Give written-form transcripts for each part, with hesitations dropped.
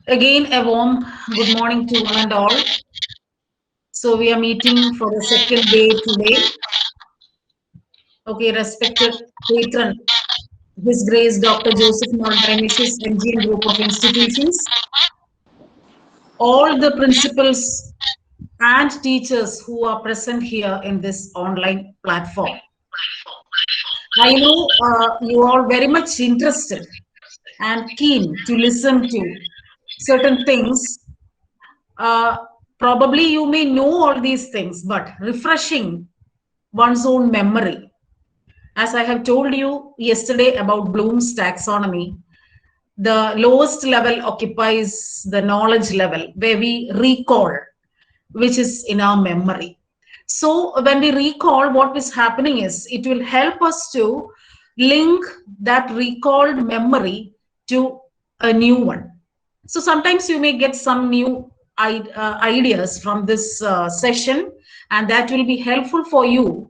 Again, a warm good morning to one and all. So we are meeting for the second day today. Okay, respected patron, His Grace Dr. Joseph Dionysius MGN Group of Institutions, all the principals and teachers who are present here in this online platform. I know you are very much interested and keen to listen to certain things. Uh, Probably you may know all these things, but refreshing one's own memory. As I have told you yesterday about Bloom's taxonomy, the lowest level occupies the knowledge level where we recall, which is in our memory. So when we recall, what is happening is it will help us to link that recalled memory to a new one. So sometimes you may get some new ideas from this session, and that will be helpful for you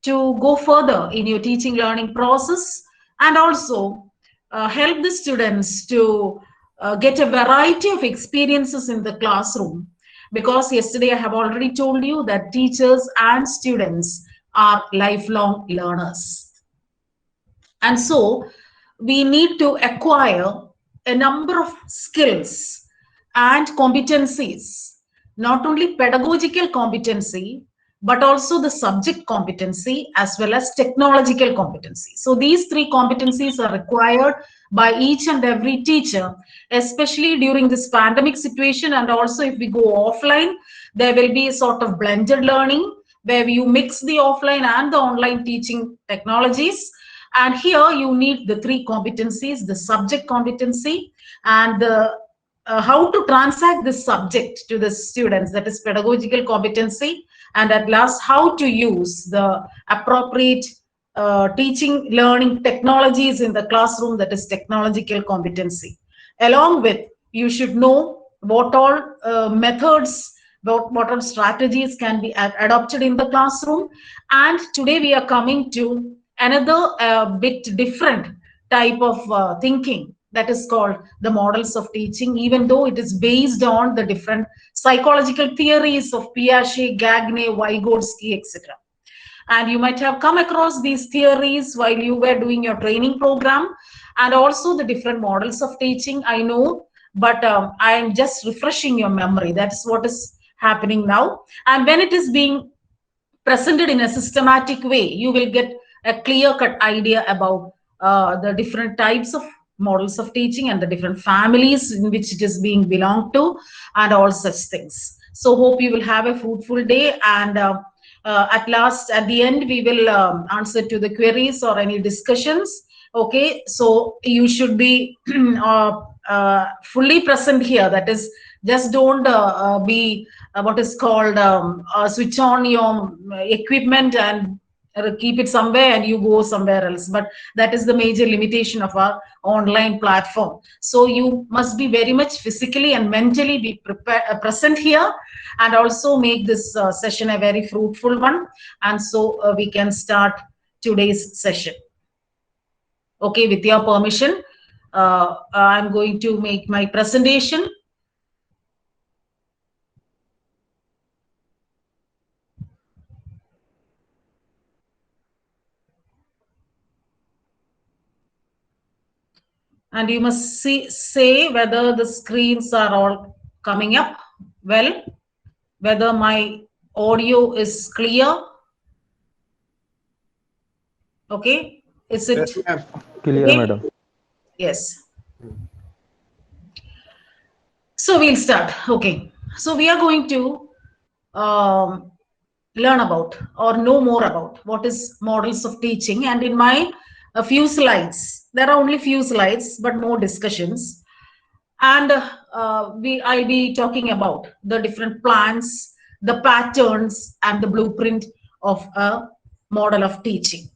to go further in your teaching learning process and also help the students to get a variety of experiences in the classroom. Because yesterday I have already told you that teachers and students are lifelong learners. And so we need to acquire a number of skills and competencies, not only pedagogical competency, but also the subject competency as well as technological competency. So these three competencies are required by each and every teacher, especially during this pandemic situation. And also if we go offline, there will be a sort of blended learning where you mix the offline and the online teaching technologies. And here you need the three competencies, the subject competency and the how to transact this subject to the students, that is pedagogical competency, and at last how to use the appropriate teaching learning technologies in the classroom, that is technological competency. Along with, you should know what all methods, what all strategies can be adopted in the classroom. And today we are coming to another bit different type of thinking, that is called the models of teaching, even though it is based on the different psychological theories of Piaget, Gagne, Vygotsky, etc. And you might have come across these theories while you were doing your training program, and also the different models of teaching, I know, but I am just refreshing your memory. That's what is happening now. And when it is being presented in a systematic way, you will get a clear-cut idea about the different types of models of teaching and the different families in which it is being belonged to and all such things. So hope you will have a fruitful day, and at last, at the end, we will answer to the queries or any discussions. Okay, so you should be fully present here. That is, just don't be what is called switch on your equipment and keep it somewhere and you go somewhere else. But that is the major limitation of our online platform. So you must be very much physically and mentally be present here, and also make this session a very fruitful one. And so we can start today's session. Okay, with your permission, I'm going to make my presentation. And you must say whether the screens are all coming up well, whether my audio is clear. Okay, is it clear, okay? madam? Yes. So we'll start. Okay, so we are going to learn about or know more about what is models of teaching. And in my a few slides, there are only few slides but more discussions, and I'll be talking about the different plans, the patterns and the blueprint of a model of teaching.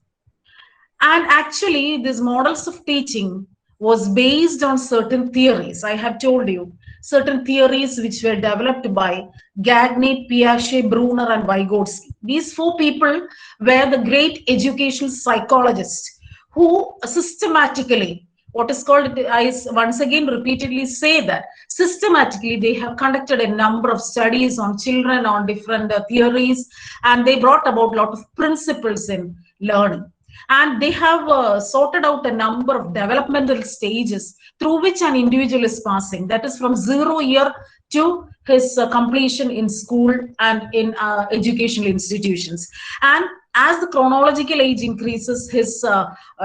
And actually these models of teaching was based on certain theories. I have told you certain theories which were developed by Gagne, Piaget, Brunner and Vygotsky. These four people were the great educational psychologists who systematically what is called, I once again repeatedly say that systematically they have conducted a number of studies on children, on different theories, and they brought about a lot of principles in learning. And they have sorted out a number of developmental stages through which an individual is passing. That is from 0 year to his completion in school and in educational institutions. And as the chronological age increases, his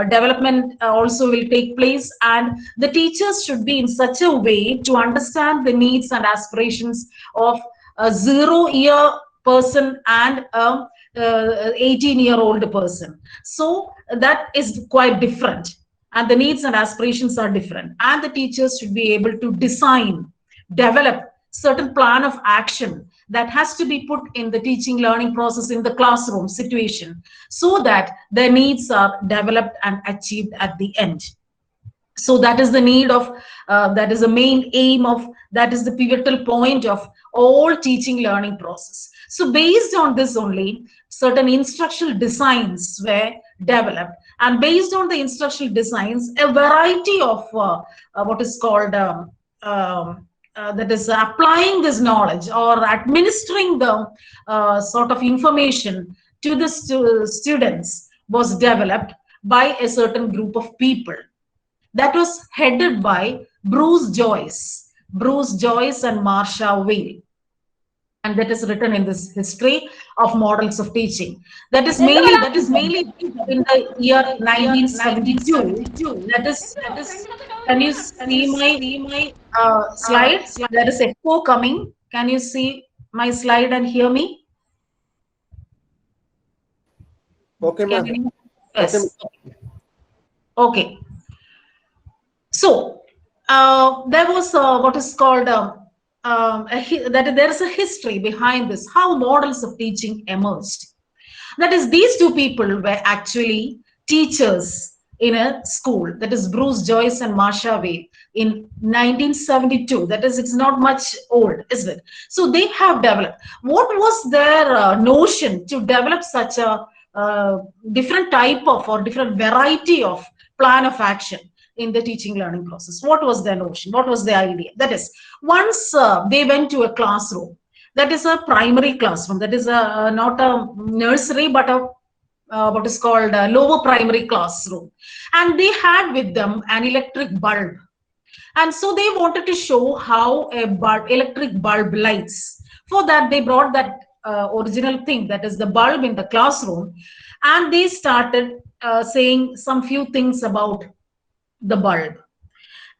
development also will take place, and the teachers should be in such a way to understand the needs and aspirations of a 0 year person and a 18-year-old person. So that is quite different, and the needs and aspirations are different, and the teachers should be able to design, develop certain plan of action that has to be put in the teaching learning process in the classroom situation, so that their needs are developed and achieved at the end. So that is the need of, that is the main aim of, that is the pivotal point of all teaching learning process. So based on this only, certain instructional designs were developed, and based on the instructional designs, a variety of what is called that is applying this knowledge or administering the sort of information to the students was developed by a certain group of people that was headed by Bruce Joyce and Marcia Weil. And that is written in this history of models of teaching. That is mainly in the year 1972. That is, can you see my slide? There is echo coming. Can you see my slide and hear me? Okay, ma'am. Yes. Okay. So there was what is called that there is a history behind this, how models of teaching emerged. That is, these two people were actually teachers in a school, that is Bruce Joyce and Marcia Weil, in 1972. That is, it's not much old, is it? So they have developed. What was their notion to develop such a different type of or different variety of plan of action in the teaching learning process? What was their notion? What was their idea? That is, once they went to a classroom, that is a primary classroom, that is a not a nursery, but a what is called a lower primary classroom, and they had with them an electric bulb, and so they wanted to show how a electric bulb lights. For that, they brought that original thing, that is the bulb, in the classroom, and they started saying some few things about the bulb.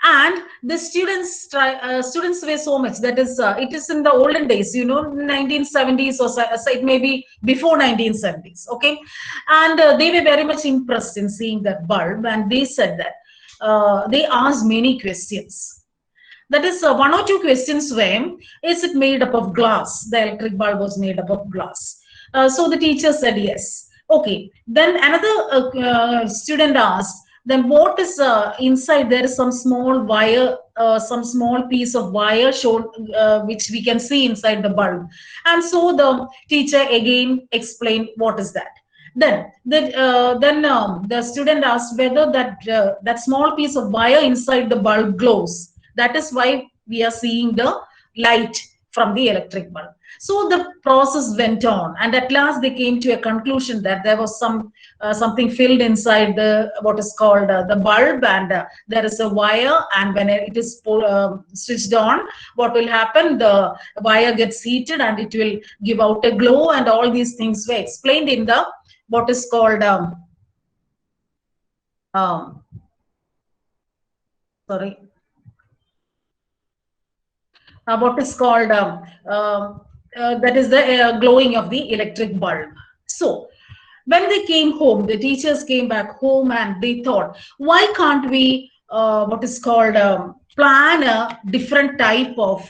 And the students were so much, that is it is in the olden days, 1970s, or so it may be before 1970s, okay, and they were very much impressed in seeing that bulb, and they said that they asked many questions. That is, one or two questions were, is it made up of glass? The electric bulb was made up of glass. So the teacher said yes. Okay, then another student asked, then what is inside? There is some small wire, some small piece of wire shown, which we can see inside the bulb. And so the teacher again explained what is that. Then the student asked whether that small piece of wire inside the bulb glows. That is why we are seeing the light from the electric bulb. So the process went on, and at last they came to a conclusion that there was something filled inside the what is called the bulb, and there is a wire, and when it is switched on, what will happen? The wire gets heated and it will give out a glow, and all these things were explained in the what is called what is called that is the glowing of the electric bulb. So when they came home, the teachers came back home, and they thought, why can't we what is called plan a different type of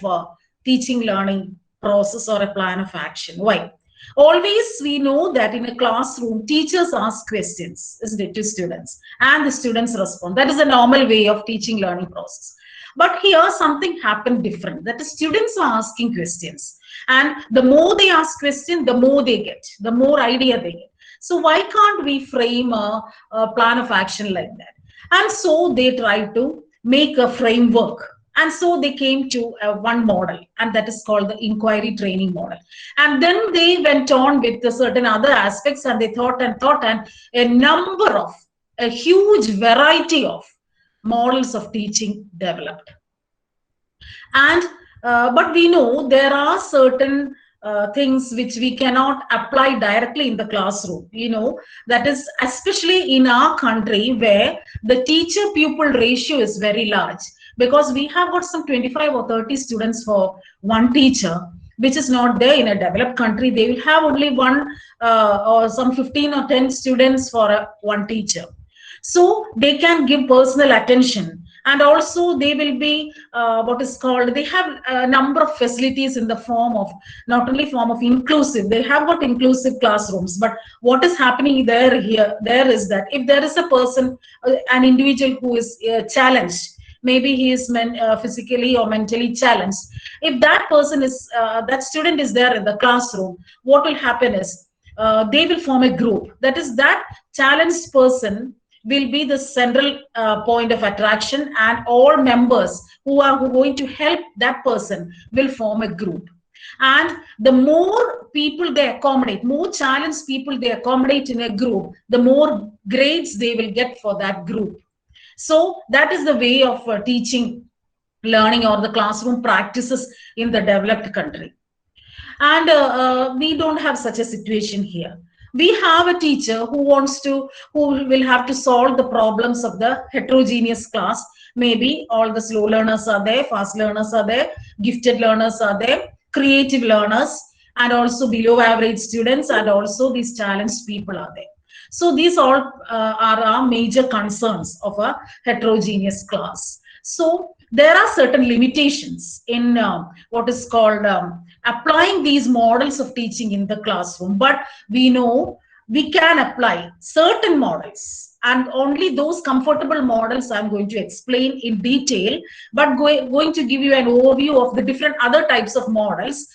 teaching learning process or a plan of action? Why? Always we know that in a classroom, teachers ask questions, isn't it, to students, and the students respond. That is a normal way of teaching learning process. But here something happened different, that the students are asking questions, and the more they ask questions, the more they get, the more idea they get. So why can't we frame a plan of action like that? And so they tried to make a framework. And so they came to one model, and that is called the inquiry training model. And then they went on with the certain other aspects, and they thought and thought, and a huge variety of models of teaching developed. And but we know there are certain things which we cannot apply directly in the classroom, that is especially in our country where the teacher pupil ratio is very large, because we have got some 25 or 30 students for one teacher, which is not there in a developed country. They will have only one or some 15 or 10 students for one teacher, so they can give personal attention. And also they will be they have a number of facilities in the form of, not only form of inclusive, they have got inclusive classrooms, but what is happening there is that if there is a person, an individual who is challenged, maybe he is physically or mentally challenged, if that person is that student is there in the classroom, what will happen is they will form a group. That is, that challenged person will be the central point of attraction, and all members who are going to help that person will form a group. And the more people they accommodate, more challenged people they accommodate in a group, the more grades they will get for that group. So that is the way of teaching, learning, or the classroom practices in the developed country. And we don't have such a situation here. We have a teacher who will have to solve the problems of the heterogeneous class. Maybe all the slow learners are there, fast learners are there, gifted learners are there, creative learners, and also below average students, and also these challenged people are there. So these all are our major concerns of a heterogeneous class. So there are certain limitations in what is called applying these models of teaching in the classroom, but we know we can apply certain models, and only those comfortable models I'm going to explain in detail, but going to give you an overview of the different other types of models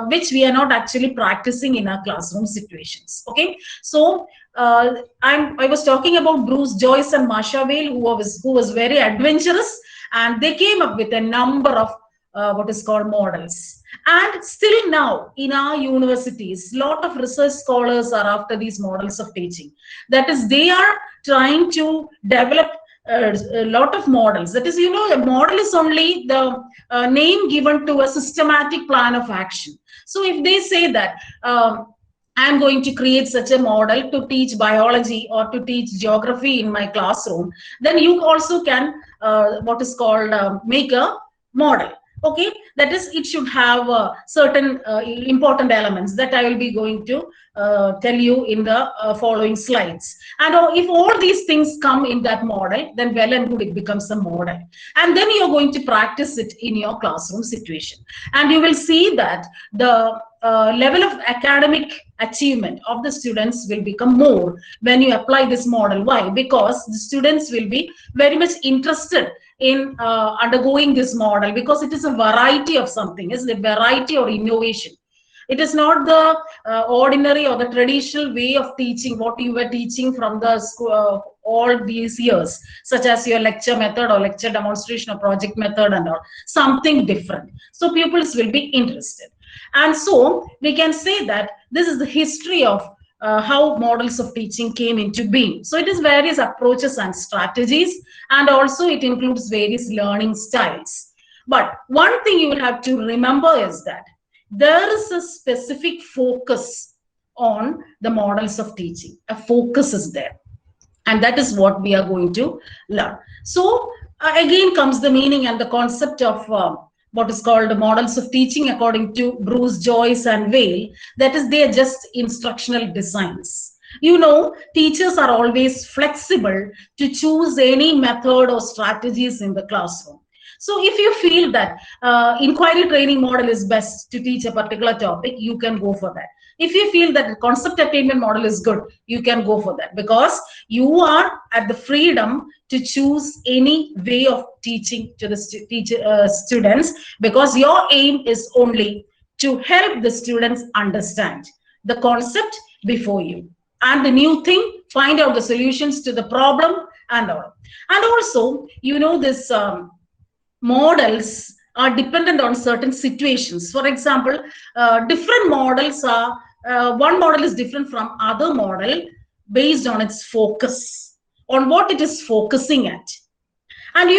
which we are not actually practicing in our classroom situations. Okay, so I was talking about Bruce Joyce and Marcia Weil, who was very adventurous, and they came up with a number of what is called models. And still now in our universities, a lot of research scholars are after these models of teaching. That is, they are trying to develop a lot of models. That is, a model is only the name given to a systematic plan of action. So if they say that I'm going to create such a model to teach biology or to teach geography in my classroom, then you also can what is called make a model. Okay, that is, it should have certain important elements that I will be going to tell you in the following slides. And if all these things come in that model, then well and good, it becomes a model. And then you're going to practice it in your classroom situation. And you will see that the level of academic achievement of the students will become more when you apply this model. Why? Because the students will be very much interested in undergoing this model, because it is a variety of something. It's a variety or innovation. It is not the ordinary or the traditional way of teaching, what you were teaching from the school all these years, such as your lecture method or lecture demonstration or project method and all. Something different. So pupils will be interested. And so we can say that this is the history of how models of teaching came into being. So it is various approaches and strategies, and also it includes various learning styles. But one thing you will have to remember is that there is a specific focus on the models of teaching. A focus is there, and that is what we are going to learn. So again comes the meaning and the concept of what is called models of teaching according to Bruce Joyce and Weil. That is, they are just instructional designs. Teachers are always flexible to choose any method or strategies in the classroom. So if you feel that inquiry training model is best to teach a particular topic, you can go for that. If you feel that the concept attainment model is good, you can go for that, because you are at the freedom to choose any way of teaching to the students, because your aim is only to help the students understand the concept before you. And the new thing, find out the solutions to the problem, and all. And also, this models are dependent on certain situations. For example, different models are, one model is different from other model based on its focus, on what it is focusing at. And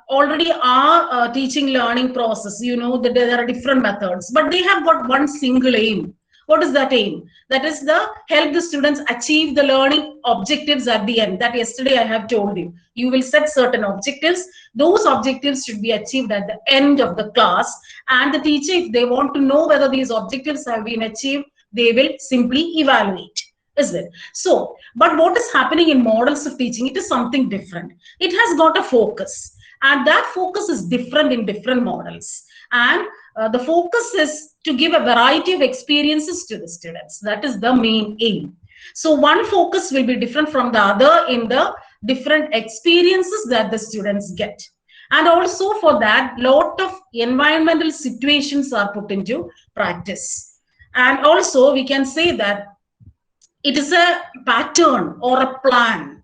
already our teaching learning process, that there are different methods, but they have got one single aim. What is that aim? That is the help the students achieve the learning objectives at the end. That yesterday I have told you. You will set certain objectives. Those objectives should be achieved at the end of the class. And the teacher, if they want to know whether these objectives have been achieved, they will simply evaluate. Is it? So, but what is happening in models of teaching? It is something different. It has got a focus, and that focus is different in different models. And the focus is to give a variety of experiences to the students. That is the main aim. So one focus will be different from the other in the different experiences that the students get. And also for that, lot of environmental situations are put into practice. And also we can say that it is a pattern or a plan,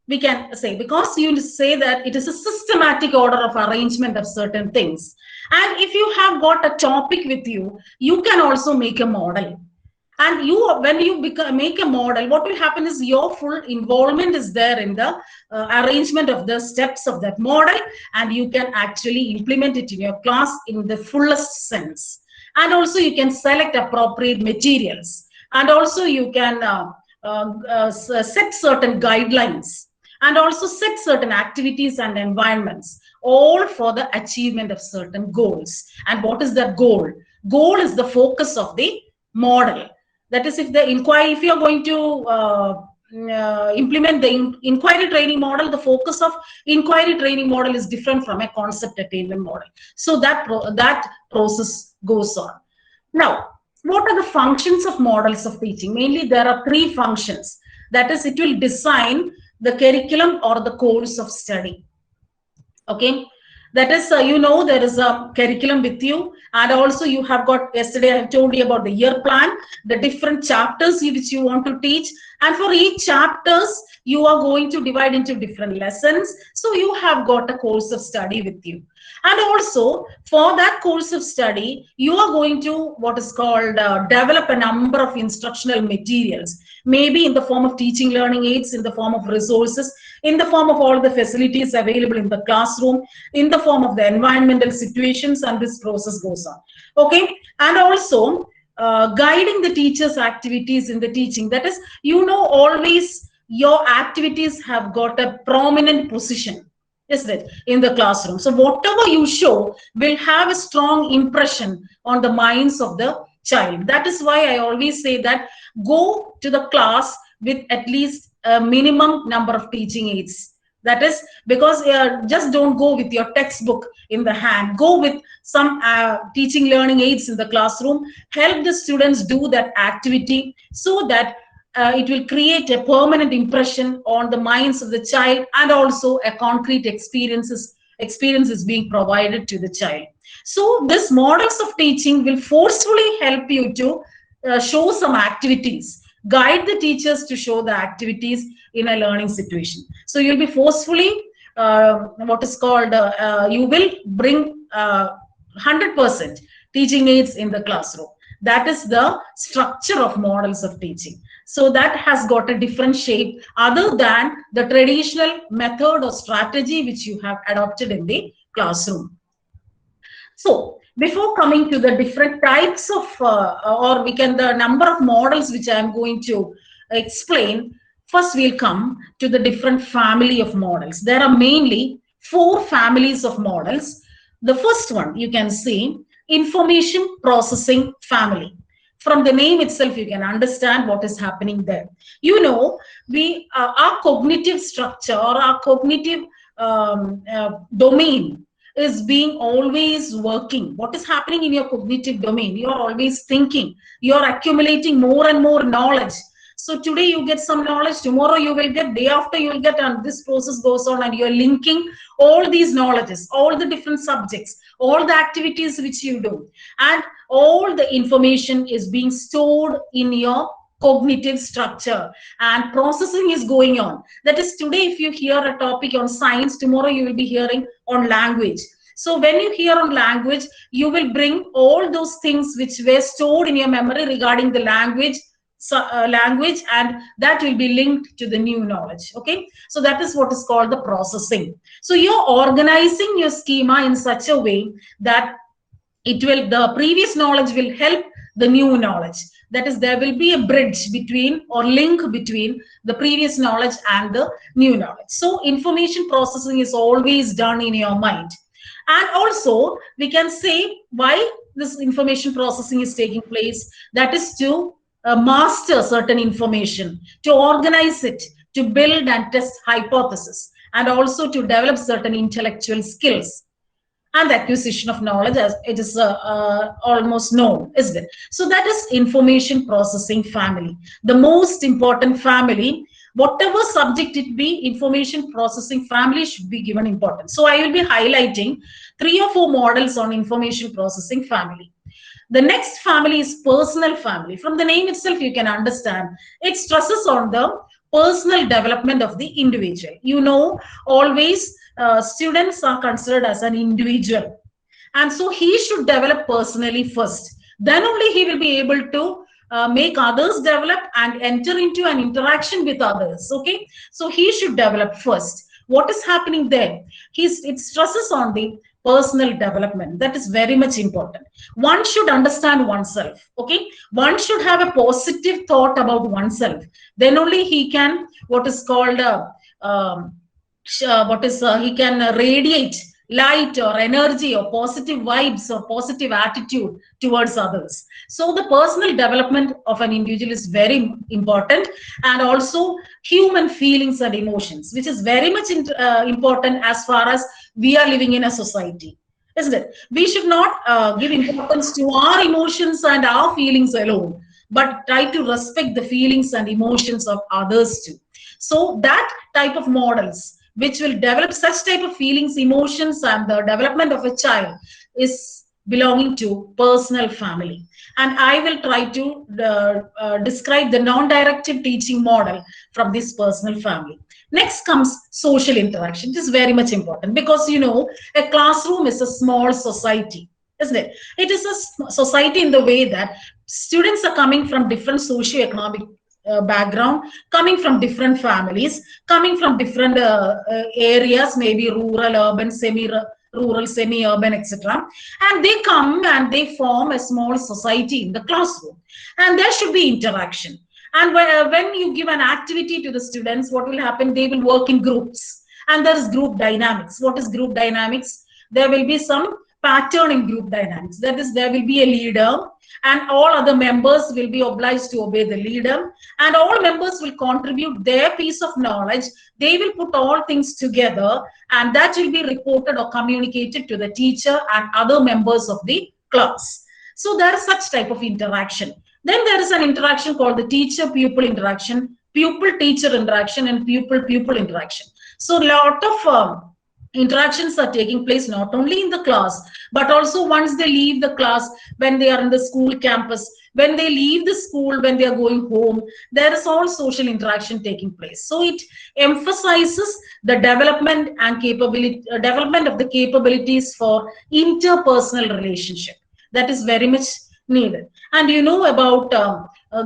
we can say, because you say that it is a systematic order of arrangement of certain things. And if you have got a topic with you, you can also make a model. And when you make a model, what will happen is your full involvement is there in the arrangement of the steps of that model, and you can actually implement it in your class in the fullest sense. And also you can select appropriate materials. And also you can set certain guidelines, and also set certain activities and environments, all for the achievement of certain goals. And what is the goal? Goal is the focus of the model. That is, if you're going to implement the inquiry training model, the focus of inquiry training model is different from a concept attainment model. So that process goes on. Now, what are the functions of models of teaching? Mainly, there are three functions. That is, it will design the curriculum or the course of study. Okay. That is, there is a curriculum with you, and also you have got, yesterday I have told you about the year plan, the different chapters which you want to teach, and for each chapters you are going to divide into different lessons. So you have got a course of study with you. And also for that course of study, you are going to what is called develop a number of instructional materials, maybe in the form of teaching learning aids, in the form of resources, in the form of all the facilities available in the classroom, in the form of the environmental situations, and this process goes on. Okay. And also guiding the teacher's activities in the teaching. That is, always your activities have got a prominent position, isn't it, in the classroom. So whatever you show will have a strong impression on the minds of the child. That is why I always say that go to the class with at least a minimum number of teaching aids. That is, because just don't go with your textbook in the hand. Go with some teaching learning aids in the classroom. Help the students do that activity so that it will create a permanent impression on the minds of the child, and also a concrete experience is being provided to the child. So this models of teaching will forcefully help you to show some activities, guide the teachers to show the activities in a learning situation. So you'll be forcefully what is called you will bring 100% teaching aids in the classroom. That is the structure of models of teaching. So that has got a different shape other than the traditional method or strategy which you have adopted in the classroom. So before coming to the different types of, the number of models which I am going to explain, first we'll come to the different family of models. There are mainly 4 families of models. The first one you can see, information processing family. From the name itself, you can understand what is happening there. Our cognitive structure or our cognitive domain is being always working. What is happening in your cognitive domain? You are always thinking. You are accumulating more and more knowledge. So today you get some knowledge, tomorrow you will get, day after you will get, and this process goes on, and you are linking all these knowledges, all the different subjects, all the activities which you do, and all the information is being stored in your cognitive structure, and processing is going on. That is, today if you hear a topic on science, tomorrow you will be hearing on language. So when you hear on language, you will bring all those things which were stored in your memory regarding the language, language, and that will be linked to the new knowledge. Okay, so that is what is called the processing. So you're organizing your schema in such a way that the previous knowledge will help the new knowledge. That is, there will be a bridge between or link between the previous knowledge and the new knowledge. So information processing is always done in your mind. And also we can say why this information processing is taking place. That is to master certain information, to organize it, to build and test hypotheses, and also to develop certain intellectual skills and the acquisition of knowledge, as it is almost known, isn't it? So that is information processing family, the most important family. Whatever subject it be, information processing family should be given importance. So I will be highlighting 3 or 4 models on information processing family. The next family is personal family. From the name itself, you can understand it stresses on the personal development of the individual. You know, always students are considered as an individual, and so he should develop personally first. Then only he will be able to make others develop and enter into an interaction with others. Okay, so he should develop first. What is happening there? It stresses on the personal development. That is very much important. One should understand oneself. Okay, one should have a positive thought about oneself. Then only he can what is called he can radiate light or energy or positive vibes or positive attitude towards others. So the personal development of an individual is very important, and also human feelings and emotions, which is very much important as far as we are living in a society, isn't it? We should not give importance to our emotions and our feelings alone, but try to respect the feelings and emotions of others too. So that type of models which will develop such type of feelings, emotions, and the development of a child is belonging to personal family. And I will try to describe the non-directive teaching model from this personal family. Next comes social interaction. It is very much important because, you know, a classroom is a small society, isn't it? It is a society in the way that students are coming from different socio-economic background, coming from different families, coming from different areas, maybe rural, urban, semi-rural, semi-urban, etc. And they come and they form a small society in the classroom. And there should be interaction. And when you give an activity to the students, what will happen? They will work in groups. And there is group dynamics. What is group dynamics? There will be some pattern in group dynamics. That is, there will be a leader, and all other members will be obliged to obey the leader, and all members will contribute their piece of knowledge. They will put all things together, and that will be reported or communicated to the teacher and other members of the class. So there is such type of interaction. Then there is an interaction called the teacher-pupil interaction, pupil-teacher interaction, and pupil-pupil interaction. So a lot of interactions are taking place not only in the class, but also once they leave the class, when they are in the school campus, when they leave the school, when they are going home, there is all social interaction taking place. So it emphasizes the development and development of the capabilities for interpersonal relationship. That is very much needed. And you know about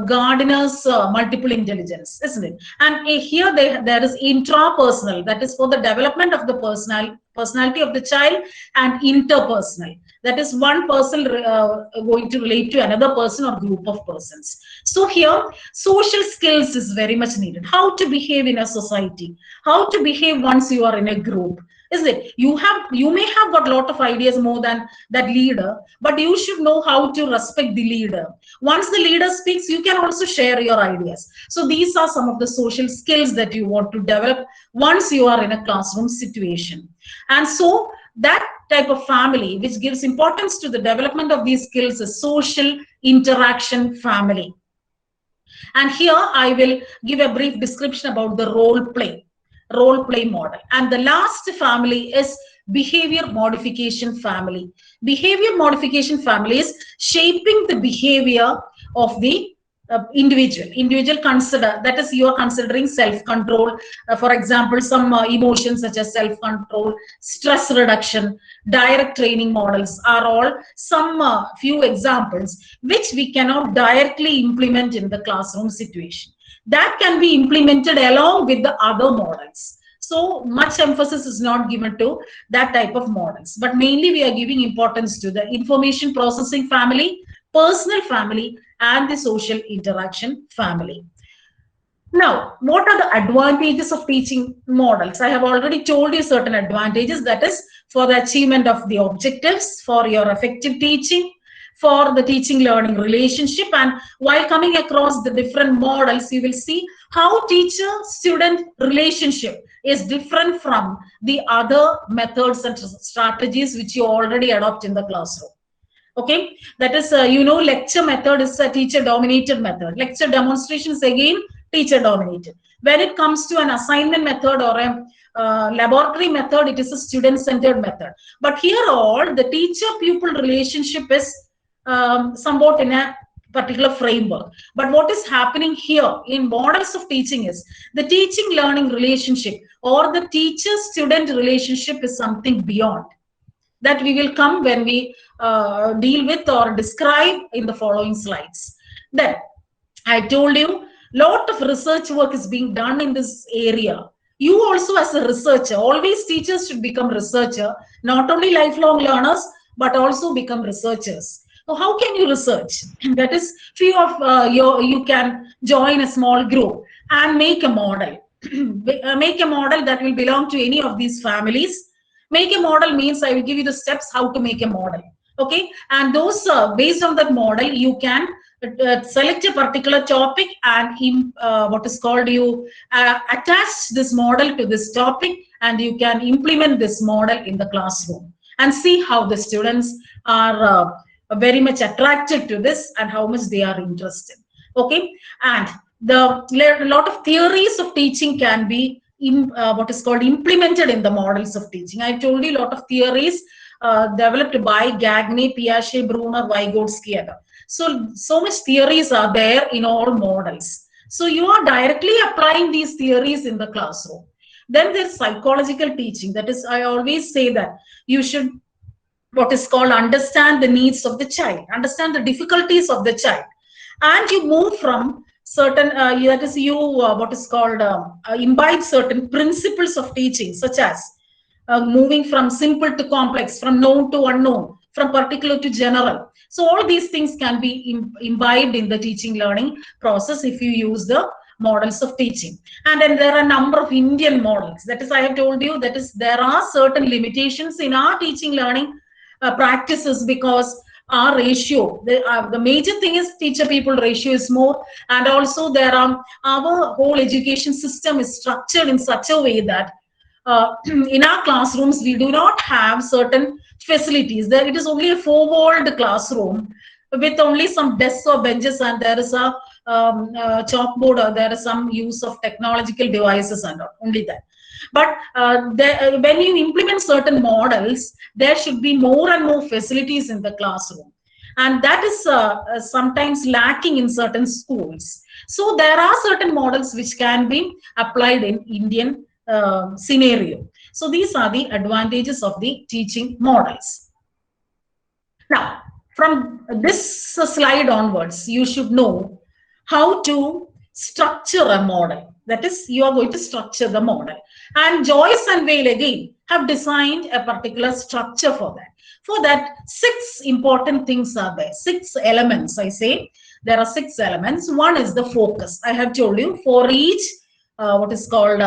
Gardner's multiple intelligence, isn't it? And here there is intrapersonal, that is for the development of the personality of the child, and interpersonal, that is one person going to relate to another person or group of persons. So here social skills is very much needed. How to behave in a society, how to behave once you are in a group. Is it? You may have got a lot of ideas more than that leader, but you should know how to respect the leader. Once the leader speaks, you can also share your ideas. So these are some of the social skills that you want to develop once you are in a classroom situation. And so that type of family which gives importance to the development of these skills is social interaction family. And here I will give a brief description about the role play model. And the last family is behavior modification family. Behavior modification family is shaping the behavior of the Individual consider, that is you are considering self control, for example some emotions such as self control, stress reduction. Direct training models are all some few examples which we cannot directly implement in the classroom situation, that can be implemented along with the other models. So much emphasis is not given to that type of models, but mainly we are giving importance to the information processing family, personal family, and the social interaction family. Now, what are the advantages of teaching models? I have already told you certain advantages, that is for the achievement of the objectives, for your effective teaching, for the teaching learning relationship. And while coming across the different models, you will see how teacher student relationship is different from the other methods and strategies which you already adopt in the classroom. Okay, that is lecture method is a teacher dominated method, lecture demonstration is again teacher dominated. When it comes to an assignment method or a laboratory method, it is a student centered method. But here all the teacher pupil relationship is somewhat in a particular framework. But what is happening here in models of teaching is the teaching learning relationship or the teacher student relationship is something beyond that we will come when we deal with or describe in the following slides. Then I told you lot of research work is being done in this area. You also as a researcher, always teachers should become researcher, not only lifelong learners, but also become researchers. So how can you research? That is, few of you can join a small group and make a model. Make a model that will belong to any of these families. Make a model means I will give you the steps how to make a model. Okay, and those based on that model, you can select a particular topic and what is called you attach this model to this topic, and you can implement this model in the classroom and see how the students are very much attracted to this and how much they are interested. Okay, and a lot of theories of teaching can be what is called implemented in the models of teaching. I told you a lot of theories developed by Gagne, Piaget, Brunner, Vygotsky. So much theories are there in all models. So you are directly applying these theories in the classroom. Then there's psychological teaching. That is, I always say that you should what is called understand the needs of the child, understand the difficulties of the child, and you move from certain that is you what is called imbibe certain principles of teaching, such as moving from simple to complex, from known to unknown, from particular to general. So all these things can be imbibed in the teaching learning process if you use the models of teaching. And then there are a number of Indian models. That is, I have told you, that is there are certain limitations in our teaching learning practices, because our ratio, the major thing is teacher people ratio is more, and also there are our whole education system is structured in such a way that in our classrooms we do not have certain facilities. There it is only a four-walled classroom with only some desks or benches, and there is a chalkboard, or there is some use of technological devices and only that. But when you implement certain models, there should be more and more facilities in the classroom, and that is sometimes lacking in certain schools. So there are certain models which can be applied in Indian scenario. So these are the advantages of the teaching models. Now, from this slide onwards, you should know how to structure a model. That is, you are going to structure the model. And Joyce and Weil again have designed a particular structure for that. For that, 6 important things are there. 6 elements, I say. There are 6 elements. One is the focus. I have told you, for each what is called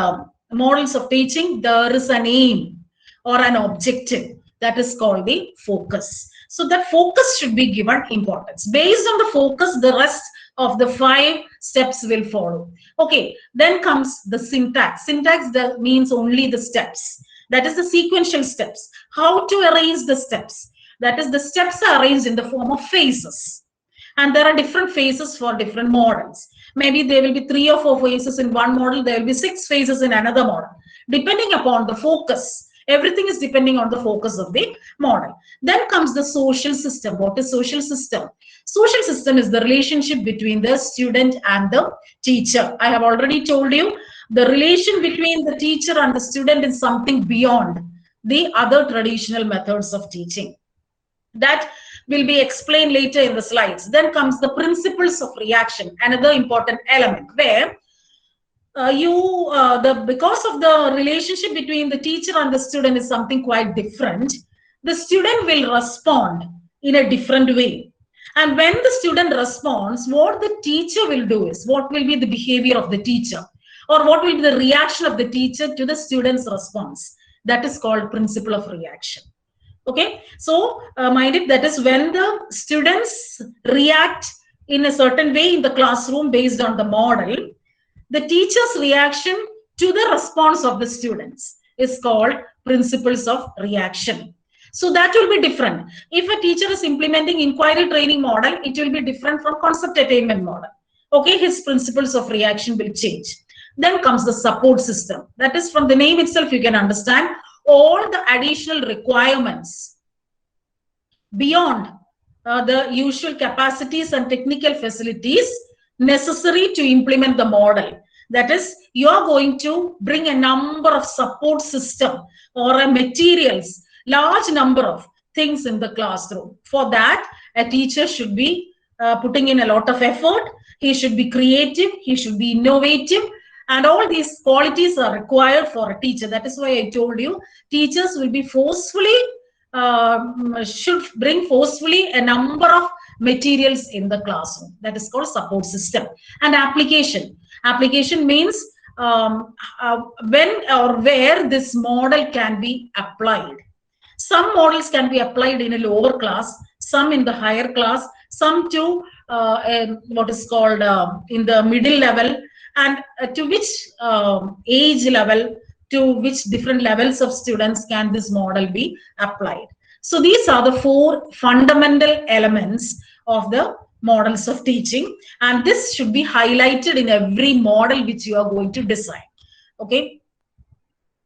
models of teaching, there is an aim or an objective. That is called the focus. So that focus should be given importance. Based on the focus, the rest of the 5 steps will follow. Okay, then comes the syntax. Syntax that means only the steps. That is the sequential steps. How to arrange the steps. That is, the steps are arranged in the form of phases. And there are different phases for different models. Maybe there will be 3 or 4 phases in one model. There will be 6 phases in another model. Depending upon the focus, Everything is depending on the focus of the model. Then comes the social system. What is social system? Social system is the relationship between the student and the teacher. I have already told you the relation between the teacher and the student is something beyond the other traditional methods of teaching. That will be explained later in the slides. Then comes the principles of reaction, another important element where because of the relationship between the teacher and the student is something quite different. The student will respond in a different way. And when the student responds, what the teacher will do is, what will be the behavior of the teacher, or what will be the reaction of the teacher to the student's response? That is called principle of reaction. Okay, so mind it, that is when the students react in a certain way in the classroom based on the model, the teacher's reaction to the response of the students is called principles of reaction. So that will be different. If a teacher is implementing inquiry training model, it will be different from concept attainment model. Okay, his principles of reaction will change. Then comes the support system. That is, from the name itself, you can understand all the additional requirements beyond the usual capacities and technical facilities necessary to implement the model. That is, you are going to bring a number of support system or a materials, large number of things in the classroom. For that, a teacher should be putting in a lot of effort. He should be creative. He should be innovative. And all these qualities are required for a teacher. That is why I told you, teachers will be should bring forcefully a number of materials in the classroom. That is called support system. And application. Application means when or where this model can be applied. Some models can be applied in a lower class, some in the higher class, some to what is called in the middle level, and to which age level, to which different levels of students can this model be applied. So these are the 4 fundamental elements of the models of teaching, and this should be highlighted in every model which you are going to design. Okay.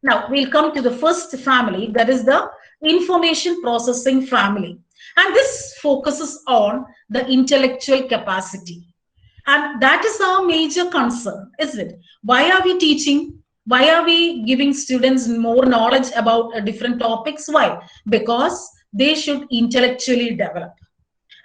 Now we'll come to the first family, that is the information processing family, and this focuses on the intellectual capacity. And that is our major concern, isn't it? Why are we teaching? Why are we giving students more knowledge about different topics? Why? Because they should intellectually develop.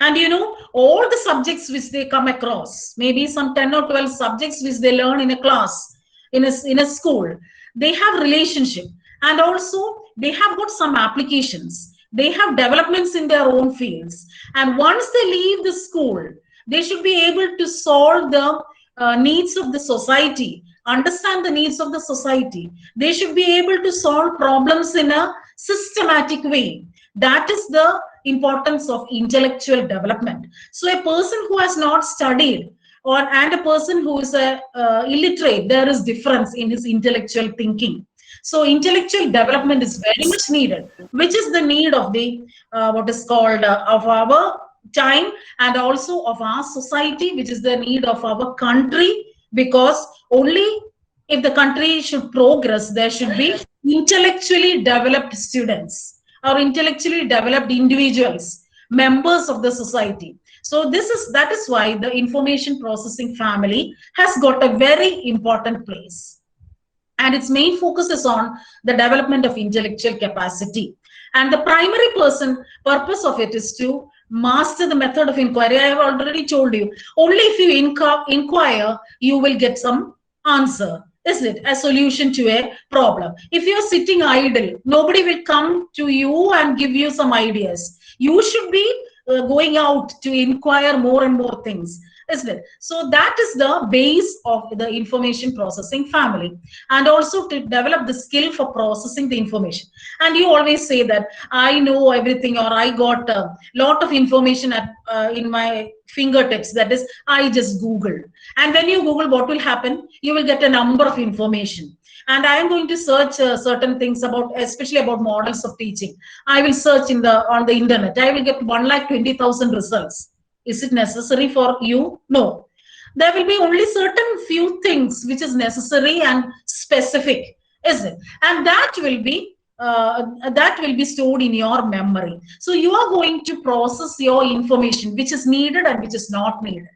And you know, all the subjects which they come across, maybe some 10 or 12 subjects which they learn in a class, in a school, they have relationship. And also, they have got some applications. They have developments in their own fields. And once they leave the school, they should be able to solve the needs of the society, understand the needs of the society. They should be able to solve problems in a systematic way. That is the importance of intellectual development. So a person who has not studied and a person who is illiterate, there is difference in his intellectual thinking. So intellectual development is very much needed, which is the need of the what is called of our time, and also of our society, which is the need of our country, because only if the country should progress, there should be intellectually developed students or intellectually developed individuals, members of the society. So that is why the information processing family has got a very important place. And its main focus is on the development of intellectual capacity. And the primary purpose of it is to master the method of inquiry. I have already told you, only if you inquire, you will get some answer. Isn't it? A solution to a problem. If you're sitting idle, nobody will come to you and give you some ideas. You should be going out to inquire more and more things, isn't it? So that is the base of the information processing family, and also to develop the skill for processing the information. And you always say that I know everything, or I got a lot of information in my fingertips. That is, I just Googled. And when you Google, what will happen? You will get a number of information. And I am going to search certain things about, especially about models of teaching. I will search on the internet. I will get 1,20,000 results. Is it necessary for you? No. There will be only certain few things which is necessary and specific, is it? And that will be that will be stored in your memory. So you are going to process your information, which is needed and which is not needed.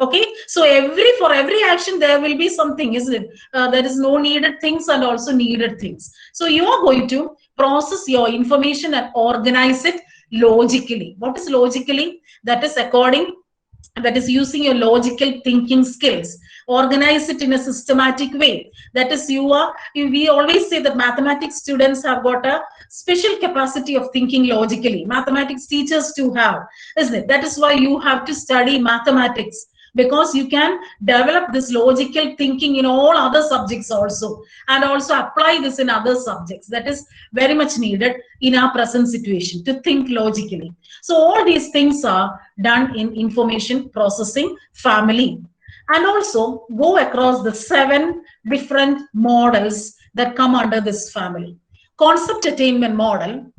Okay, so for every action there will be something, isn't it? There is no needed things and also needed things. So you are going to process your information and organize it logically. What is logically? That is using your logical thinking skills. Organize it in a systematic way. That is, we always say that mathematics students have got a special capacity of thinking logically. Mathematics teachers too have, isn't it? That is why you have to study mathematics, because you can develop this logical thinking in all other subjects also, and also apply this in other subjects. That is very much needed in our present situation, to think logically. So all these things are done in information processing family. And also go across the 7 different models that come under this family. Concept attainment model,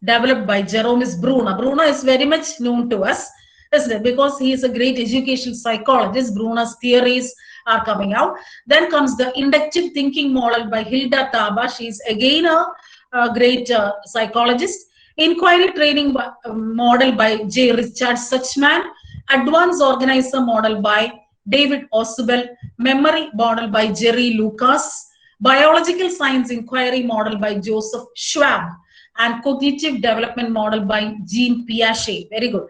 developed by Jerome Bruner. Bruner is very much known to us, isn't it? Because he is a great educational psychologist. Bruner's theories are coming out. Then comes the inductive thinking model by Hilda Taba. She is again a great psychologist. Inquiry training model by J. Richard Suchman. Advanced organizer model by David Ausubel. Memory model by Jerry Lucas. Biological science inquiry model by Joseph Schwab. And cognitive development model by Jean Piaget. Very good.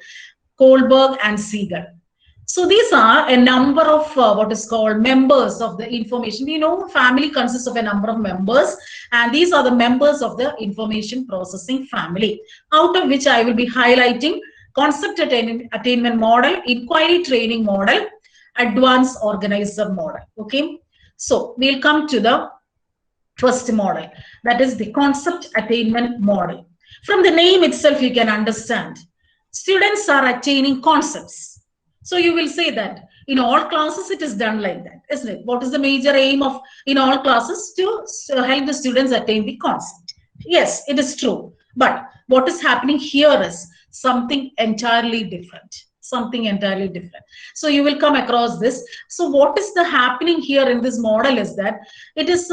Kohlberg and Siegel. So these are a number of what is called members of the information. We know family consists of a number of members, and these are the members of the information processing family, out of which I will be highlighting concept attainment model, inquiry training model, advanced organizer model. Okay, so we'll come to the first model, that is the concept attainment model. From the name itself, you can understand students are attaining concepts. So you will say that in all classes it is done like that, isn't it? What is the major aim of in all classes? To help the students attain the concept. Yes, it is true. But what is happening here is something entirely different. Something entirely different. So you will come across this. So what is the happening here in this model is that it is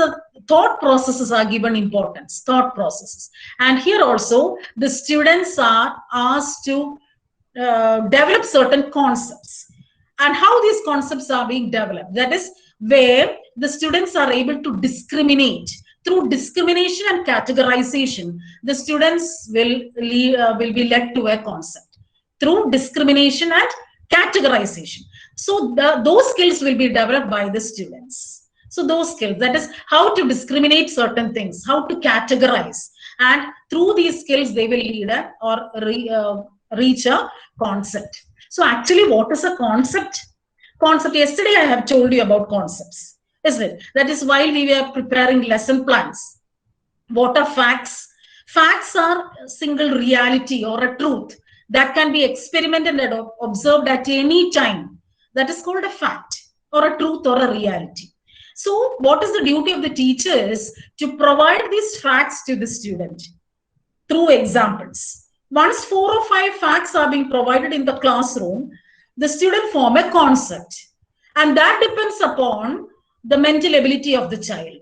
thought processes are given importance, thought processes. And here also the students are asked to develop certain concepts. And how these concepts are being developed, that is where the students are able to discriminate. Through discrimination and categorization, the students will be led to a concept. Through discrimination and categorization. So those skills will be developed by the students. So those skills, that is how to discriminate certain things, how to categorize. And through these skills, they will lead reach a concept. So actually, what is a concept? Concept, yesterday I have told you about concepts, isn't it? That is while we were preparing lesson plans. What are facts? Facts are a single reality or a truth that can be experimented and observed at any time. That is called a fact or a truth or a reality. So what is the duty of the teacher is to provide these facts to the student through examples. Once 4 or 5 facts are being provided in the classroom, the student form a concept. And that depends upon the mental ability of the child.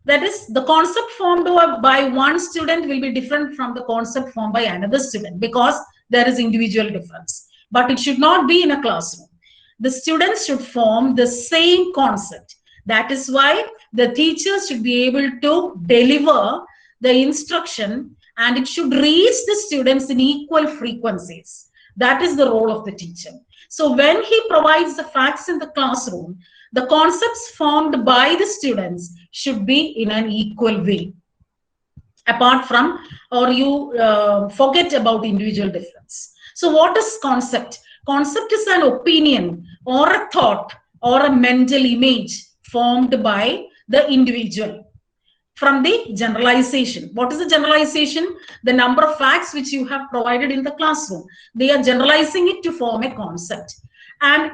That is, the concept formed by one student will be different from the concept formed by another student, because there is individual difference. But it should not be in a classroom. The students should form the same concept. That is why the teachers should be able to deliver the instruction, and it should reach the students in equal frequencies. That is the role of the teacher. So when he provides the facts in the classroom, the concepts formed by the students should be in an equal way. Apart from, or you forget about individual difference. So what is concept? Concept is an opinion or a thought or a mental image formed by the individual from the generalization. What is the generalization? The number of facts which you have provided in the classroom. They are generalizing it to form a concept. And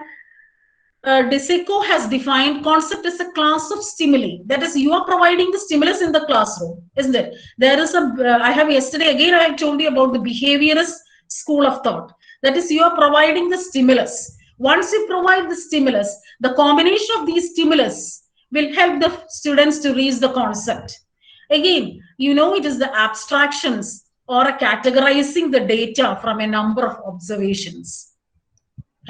Deseco has defined concept as a class of stimuli. That is, you are providing the stimulus in the classroom, isn't it? There is I have yesterday, again, I told you about the behaviorist school of thought. That is, you are providing the stimulus. Once you provide the stimulus, the combination of these stimulus will help the students to reach the concept. Again, it is the abstractions or categorizing the data from a number of observations,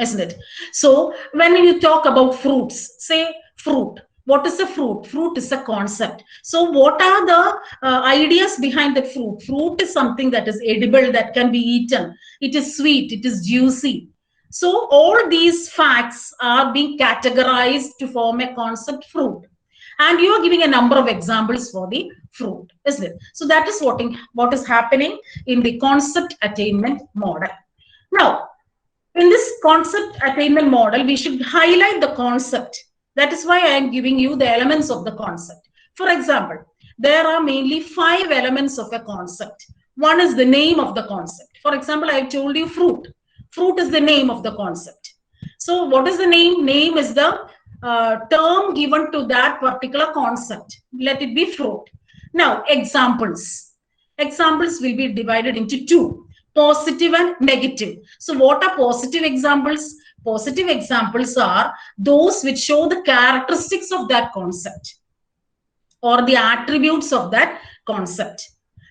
isn't it? So when you talk about fruits, say fruit. What is a fruit? Fruit is a concept. So what are the ideas behind the fruit? Fruit is something that is edible, that can be eaten. It is sweet, it is juicy. So all these facts are being categorized to form a concept fruit. And you are giving a number of examples for the fruit, isn't it? So that is what is happening in the concept attainment model. Now, in this concept attainment model, we should highlight the concept. That is why I am giving you the elements of the concept. For example, there are mainly 5 elements of a concept. One is the name of the concept. For example, I told you fruit. Fruit is the name of the concept. So what is the name? Name is the term given to that particular concept. Let it be fruit. Now, examples. Examples will be divided into 2. Positive and negative. So what are positive examples? Positive examples are those which show the characteristics of that concept or the attributes of that concept.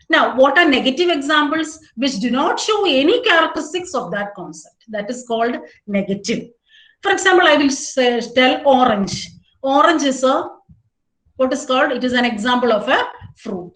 Now, what are negative examples which do not show any characteristics of that concept? That is called negative. For example, I will tell orange. Orange is what is called? It is an example of a fruit.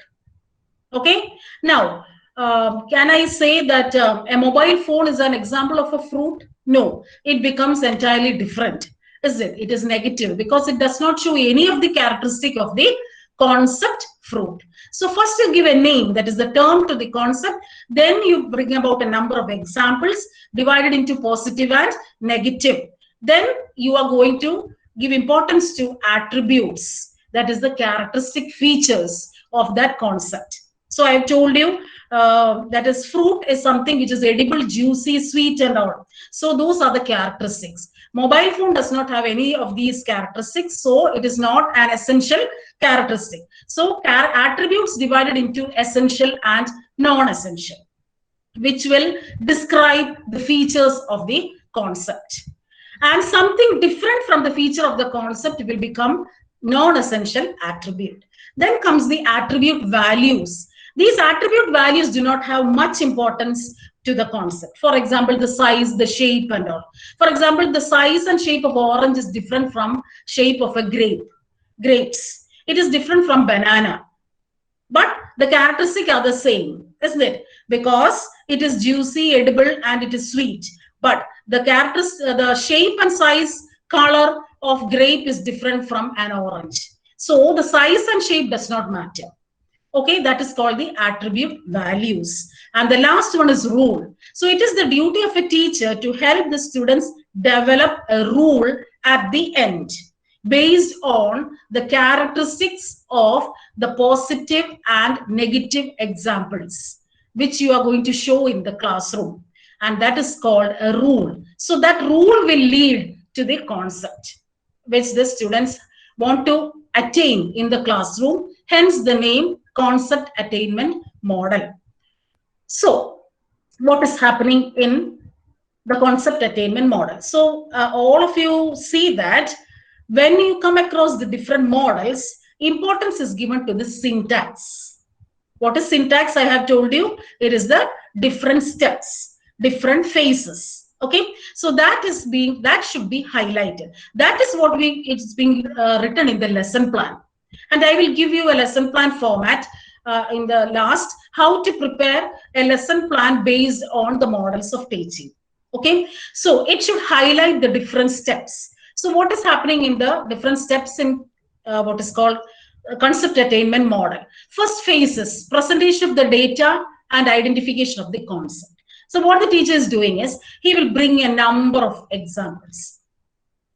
Okay. Now, can I say that a mobile phone is an example of a fruit? No, it becomes entirely different, is it? It is negative because it does not show any of the characteristic of the concept fruit. So first you give a name, that is the term to the concept. Then you bring about a number of examples divided into positive and negative. Then you are going to give importance to attributes, that is the characteristic features of that concept. So I've told you that is fruit is something which is edible, juicy, sweet and all. So those are the characteristics. Mobile phone does not have any of these characteristics, so it is not an essential characteristic. So attributes divided into essential and non-essential, which will describe the features of the concept. And something different from the feature of the concept will become non-essential attribute. Then comes the attribute values. These attribute values do not have much importance to the concept. For example, the size, the shape and all. For example, the size and shape of orange is different from shape of a grapes. It is different from banana. But the characteristics are the same, isn't it? Because it is juicy, edible and it is sweet. But the the shape and size, color of grape is different from an orange. So the size and shape does not matter. Okay, that is called the attribute values. And the last one is rule. So it is the duty of a teacher to help the students develop a rule at the end based on the characteristics of the positive and negative examples, which you are going to show in the classroom. And that is called a rule. So that rule will lead to the concept, which the students want to attain in the classroom, hence the name concept attainment model. So what is happening in the concept attainment model? So all of you see that when you come across the different models, importance is given to the syntax. What is syntax? I have told you, it is the different steps, different phases. Okay, so that should be highlighted. That is what it's being written in the lesson plan. And I will give you a lesson plan format in the last, how to prepare a lesson plan based on the models of teaching. Okay, so it should highlight the different steps. So what is happening in the different steps in what is called concept attainment model? First phase is presentation of the data and identification of the concept. So what the teacher is doing is, he will bring a number of examples.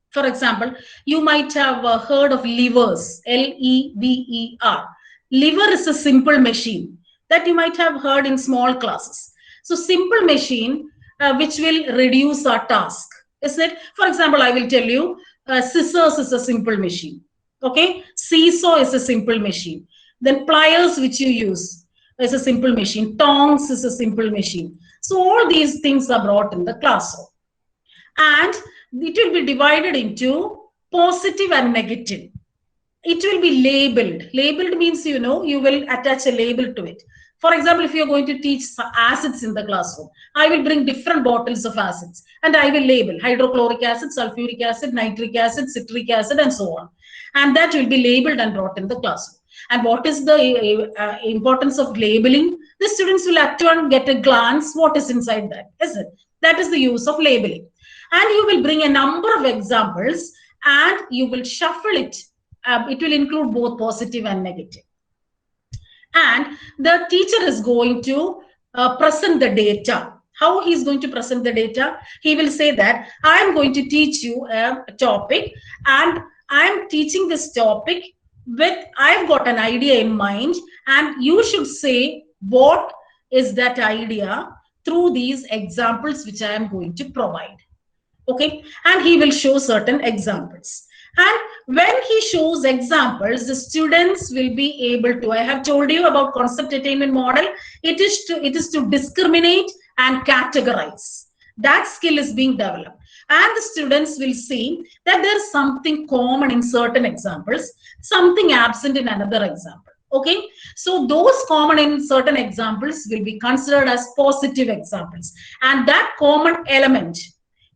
For example, you might have heard of levers, L-E-V-E-R. Lever is a simple machine that you might have heard in small classes. So simple machine which will reduce our task. Is it? For example, I will tell you, scissors is a simple machine. Okay, seesaw is a simple machine. Then pliers which you use is a simple machine. Tongs is a simple machine. So all these things are brought in the classroom. And it will be divided into positive and negative. it will be labeled. Labeled means, you know, you will attach a label to it. For example, if you're going to teach acids in the classroom, I will bring different bottles of acids and I will label hydrochloric acid, sulfuric acid, nitric acid, citric acid, and so on. And that will be labeled and brought in the classroom. And what is the importance of labeling? The students will have to get a glance what is inside that, is it? That is the use of labeling. And you will bring a number of examples and you will shuffle it. It will include both positive and negative. And the teacher is going to present the data. How he is going to present the data? He will say that I am going to teach you a topic and I am teaching this topic with, I've got an idea in mind, and you should say what is that idea through these examples which I am going to provide. Okay, and he will show certain examples. And when he shows examples, the students will be able to, I have told you about concept attainment model, it is to discriminate and categorize. That skill is being developed. And the students will see that there is something common in certain examples, something absent in another example. Okay, so those common in certain examples will be considered as positive examples. And that common element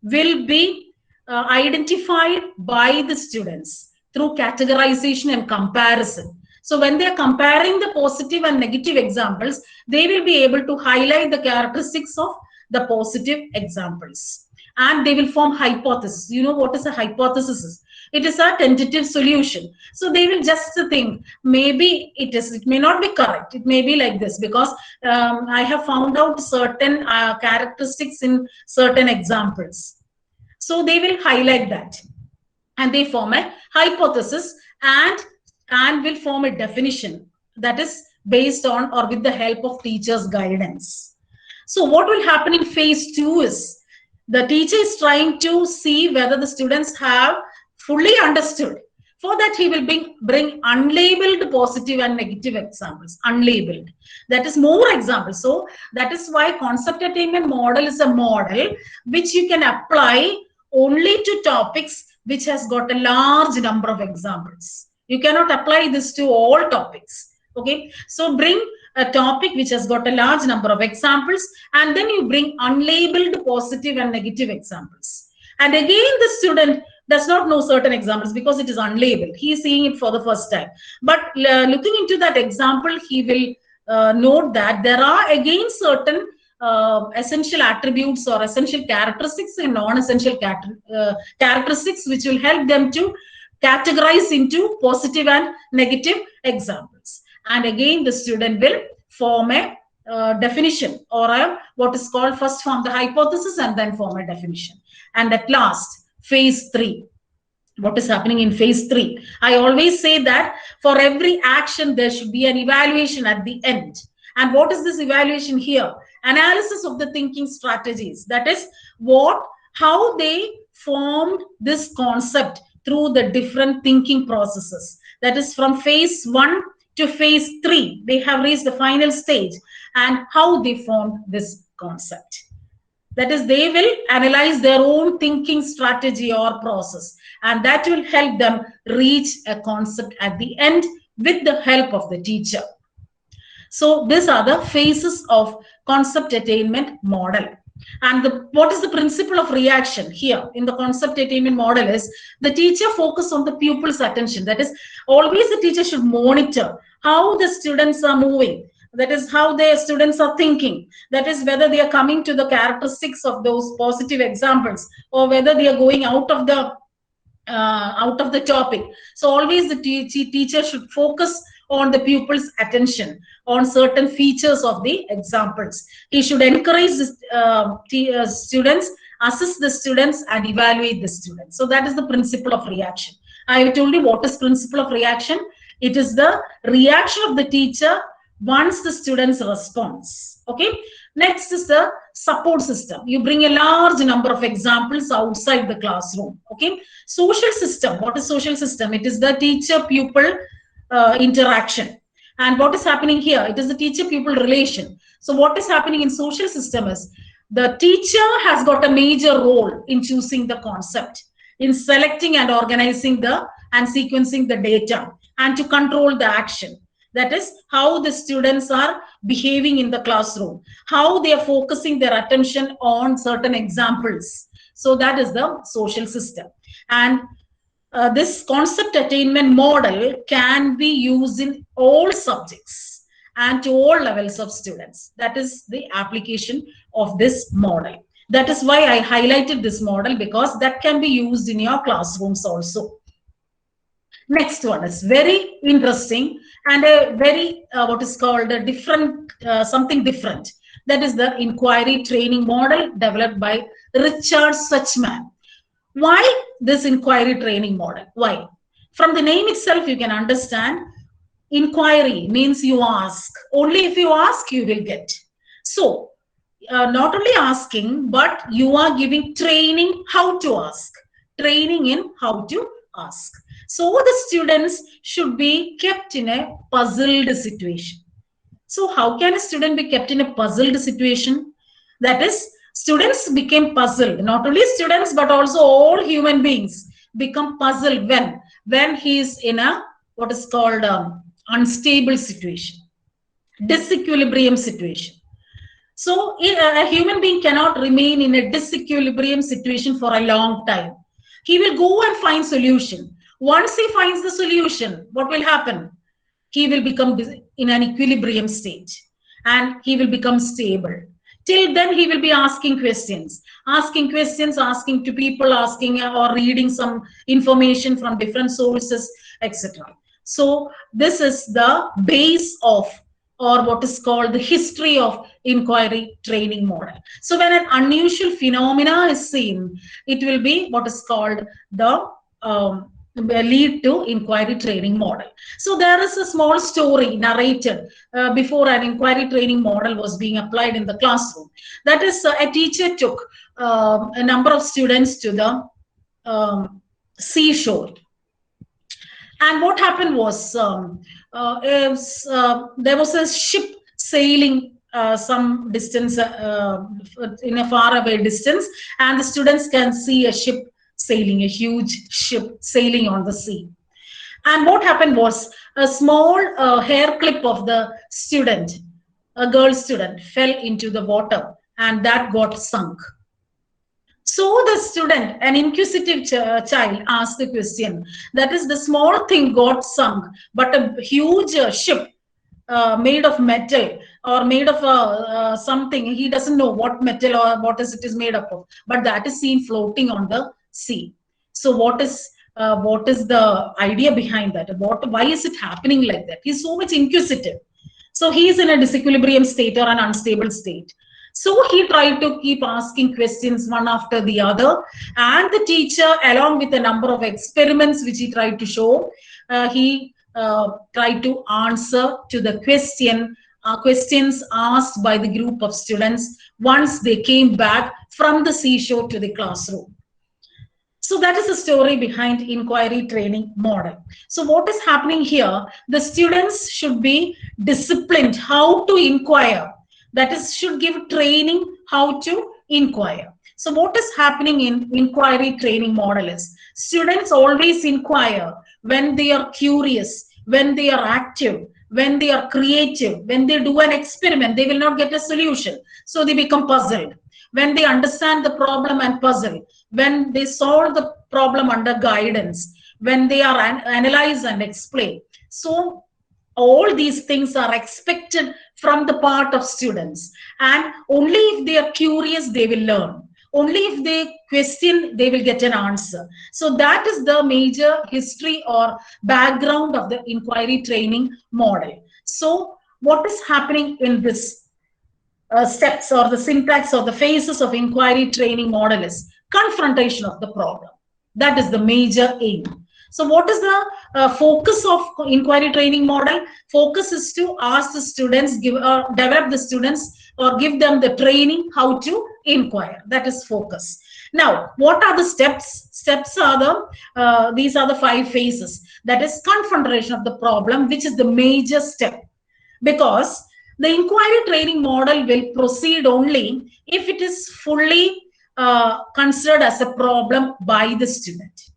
will be identified by the students through categorization and comparison. So when they are comparing the positive and negative examples, they will be able to highlight the characteristics of the positive examples. And they will form hypothesis. You know what is a hypothesis is? It is a tentative solution. So they will just think, maybe it may not be correct. It may be like this because I have found out certain characteristics in certain examples. So they will highlight that and they form a hypothesis and will form a definition that is based on or with the help of teacher's guidance. So what will happen in phase 2 is the teacher is trying to see whether the students have fully understood. For that, he will bring unlabeled positive and negative examples, unlabeled. That is more examples. So that is why concept attainment model is a model which you can apply only to topics which has got a large number of examples. You cannot apply this to all topics. Okay, so bring a topic which has got a large number of examples and then you bring unlabeled positive and negative examples. And again, the student does not know certain examples because it is unlabeled. He is seeing it for the first time. But looking into that example, he will note that there are again certain essential attributes or essential characteristics and non-essential characteristics which will help them to categorize into positive and negative examples. And again, the student will form a definition or what is called first form the hypothesis and then form a definition. And at last, phase 3. What is happening in phase 3? I always say that for every action, there should be an evaluation at the end. And what is this evaluation here? Analysis of the thinking strategies. That is how they formed this concept through the different thinking processes. That is from phase 1 to phase 3. They have reached the final stage and how they formed this concept. That is, they will analyze their own thinking strategy or process, and that will help them reach a concept at the end with the help of the teacher. So these are the phases of concept attainment model. And what is the principle of reaction here in the concept attainment model is the teacher focus on the pupil's attention. That is, always the teacher should monitor how the students are moving. That is how their students are thinking. That is whether they are coming to the characteristics of those positive examples or whether they are going out of the topic. So always the teacher should focus on the pupil's attention on certain features of the examples. He should encourage the students, assess the students, and evaluate the students. So that is the principle of reaction. I have told you what is principle of reaction. It is the reaction of the teacher once the students response. Okay. Next is the support system. You bring a large number of examples outside the classroom. Okay. Social system. What is social system? It is the teacher-pupil interaction. And what is happening here? It is the teacher-pupil relation. So what is happening in social system is the teacher has got a major role in choosing the concept. in selecting and organizing the and sequencing the data, and to control the action. That is how the students are behaving in the classroom, how they are focusing their attention on certain examples. So that is the social system. And this concept attainment model can be used in all subjects and to all levels of students. That is the application of this model. That is why I highlighted this model, because that can be used in your classrooms also. Next one is very interesting and a very what is called a different something different. That is the inquiry training model developed by Richard Suchman. Why this inquiry training model? Why? From the name itself, you can understand inquiry means you ask. Only if you ask, you will get. So, not only asking, but you are giving training how to ask. Training in how to ask. So, the students should be kept in a puzzled situation. So, how can a student be kept in a puzzled situation? That is, students became puzzled. Not only students, but also all human beings become puzzled when he is in a what is called unstable situation, disequilibrium situation. So a human being cannot remain in a disequilibrium situation for a long time. He will go and find solution. Once he finds the solution, what will happen? He will become in an equilibrium state and he will become stable. Till then, he will be asking questions, asking to people, asking or reading some information from different sources, etc. So this is the base of, or what is called the history of inquiry training model. So when an unusual phenomena is seen, it will be what is called the lead to inquiry training model. So there is a small story narrated before an inquiry training model was being applied in the classroom. That is, a teacher took a number of students to the seashore. And what happened was there was a ship sailing some distance in a far away distance, and the students can see a ship sailing, a huge ship sailing on the sea. And what happened was a small hair clip of the student, a girl student, fell into the water and that got sunk. So the student, an inquisitive child, asked the question. That is, the small thing got sunk, but a huge ship made of metal or made of something, he doesn't know what metal or what is it is made up of, but that is seen floating on the sea. So what is the idea behind that? Why is it happening like that? He's so much inquisitive. So he's in a disequilibrium state or an unstable state. So he tried to keep asking questions one after the other, and the teacher, along with a number of experiments which he tried to show, he tried to answer to the questions asked by the group of students once they came back from the seashore to the classroom. So that is the story behind inquiry training model. So what is happening here? The students should be disciplined how to inquire. That is, should give training how to inquire. So what is happening in inquiry training model is students always inquire when they are curious, when they are active, when they are creative, when they do an experiment, they will not get a solution. So they become puzzled. When they understand the problem and puzzle, when they solve the problem under guidance, when they are analyze and explain. So all these things are expected from the part of students, and only if they are curious they will learn. Only if they question they will get an answer. So that is the major history or background of the inquiry training model. So what is happening in this steps or the syntax or the phases of inquiry training model is confrontation of the problem. That is the major aim. So what is the focus of inquiry training model? Focus is to ask the students, develop the students or give them the training how to inquire. That is focus. Now, what are the steps? Steps are these are the 5 phases. That is confrontation of the problem, which is the major step. Because the inquiry training model will proceed only if it is fully considered as a problem by the student.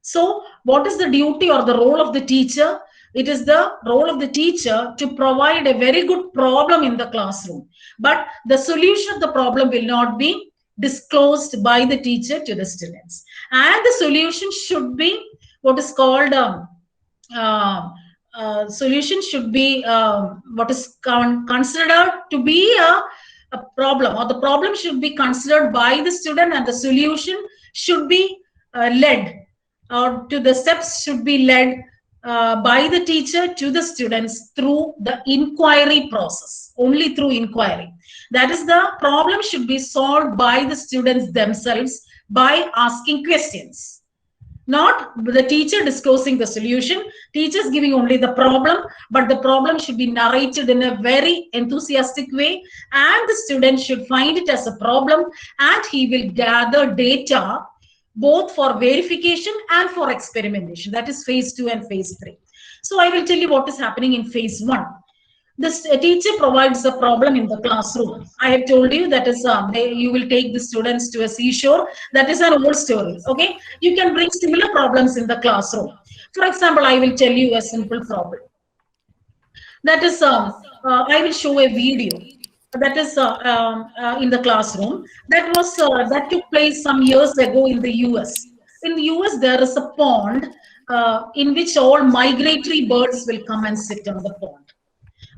So, what is the duty or the role of the teacher? It is the role of the teacher to provide a very good problem in the classroom. But the solution of the problem will not be disclosed by the teacher to the students. And the solution should be what is called uh, solution should be what is considered to be a problem, or the problem should be considered by the student, and the solution should be led, or to the steps should be led by the teacher to the students through the inquiry process, only through inquiry. That is, the problem should be solved by the students themselves by asking questions. Not the teacher disclosing the solution, teachers giving only the problem, but the problem should be narrated in a very enthusiastic way, and the student should find it as a problem, and he will gather data both for verification and for experimentation. That is phase 2 and phase 3. So I will tell you what is happening in phase 1. The teacher provides a problem in the classroom. I have told you that is you will take the students to a seashore. That is an old story. Okay, you can bring similar problems in the classroom. For example, I will tell you a simple problem. That is, I will show a video. That is in the classroom. That took place some years ago in the U.S. In the U.S., there is a pond in which all migratory birds will come and sit on the pond.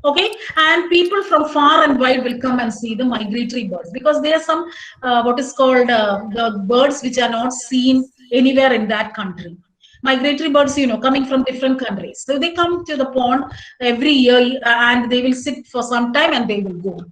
Okay, and people from far and wide will come and see the migratory birds, because there are some what is called the birds which are not seen anywhere in that country. Migratory birds, coming from different countries. So they come to the pond every year, and they will sit for some time and they will go.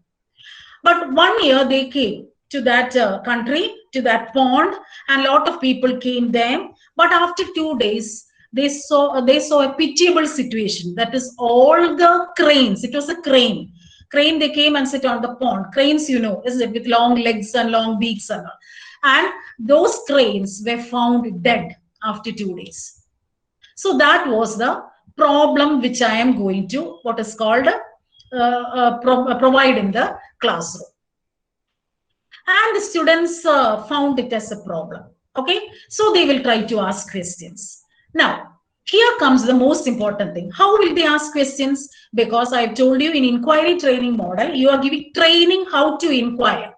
But one year they came to that country, to that pond, and a lot of people came there. But after 2 days, they saw a pitiable situation. That is, all the cranes. It was a crane. They came and sit on the pond. Cranes, is it, with long legs and long beaks and all. And those cranes were found dead after 2 days. So that was the problem which I am going to what is called provide in the classroom. And the students found it as a problem. Okay, so they will try to ask questions. Now, here comes the most important thing. How will they ask questions? Because I've told you in inquiry training model, you are giving training how to inquire.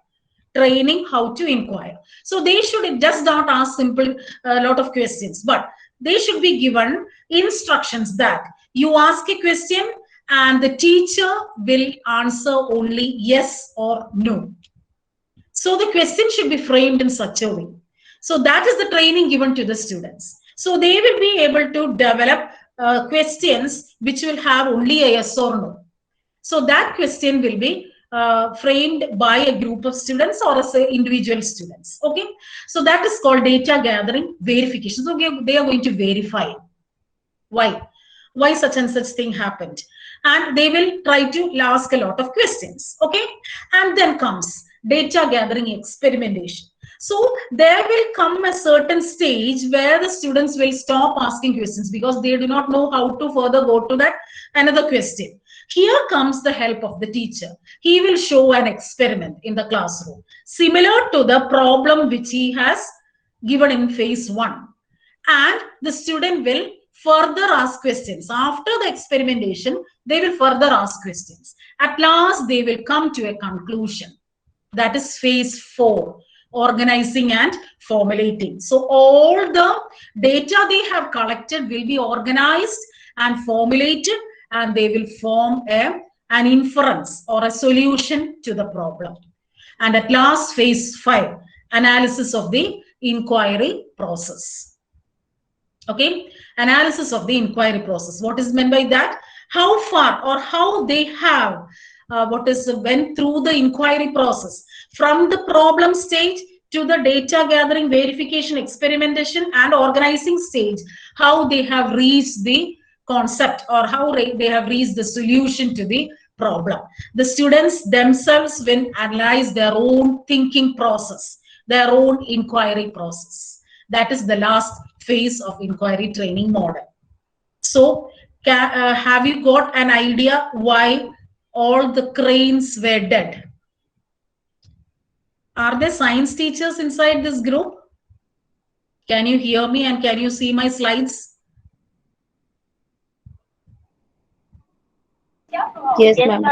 Training how to inquire. So they should just not ask simple lot of questions, but they should be given instructions that you ask a question and the teacher will answer only yes or no. So the question should be framed in such a way. So that is the training given to the students. So they will be able to develop questions which will have only a yes or no. So that question will be framed by a group of students or as individual students. Okay, so that is called data gathering verification. So they are going to verify why such and such thing happened, and they will try to ask a lot of questions. Okay, and then comes data gathering experimentation. So there will come a certain stage where the students will stop asking questions because they do not know how to further go to that another question. Here comes the help of the teacher. He will show an experiment in the classroom similar to the problem which he has given in phase 1, and the student will further ask questions. After the experimentation, they will further ask questions. At last, they will come to a conclusion. That is phase 4, organizing and formulating. So all the data they have collected will be organized and formulated, and they will form an inference or a solution to the problem. And at last, phase 5, analysis of the inquiry process. Okay, analysis of the inquiry process. What is meant by that? How far or how they have went through the inquiry process from the problem stage to the data gathering, verification, experimentation, and organizing stage, how they have reached the concept or how they have reached the solution to the problem. The students themselves will analyze their own thinking process, their own inquiry process. That is the last phase of inquiry training model. So have you got an idea why all the cranes were dead? Are there science teachers inside this group? Can you hear me and can you see my slides? Yes, ma'am.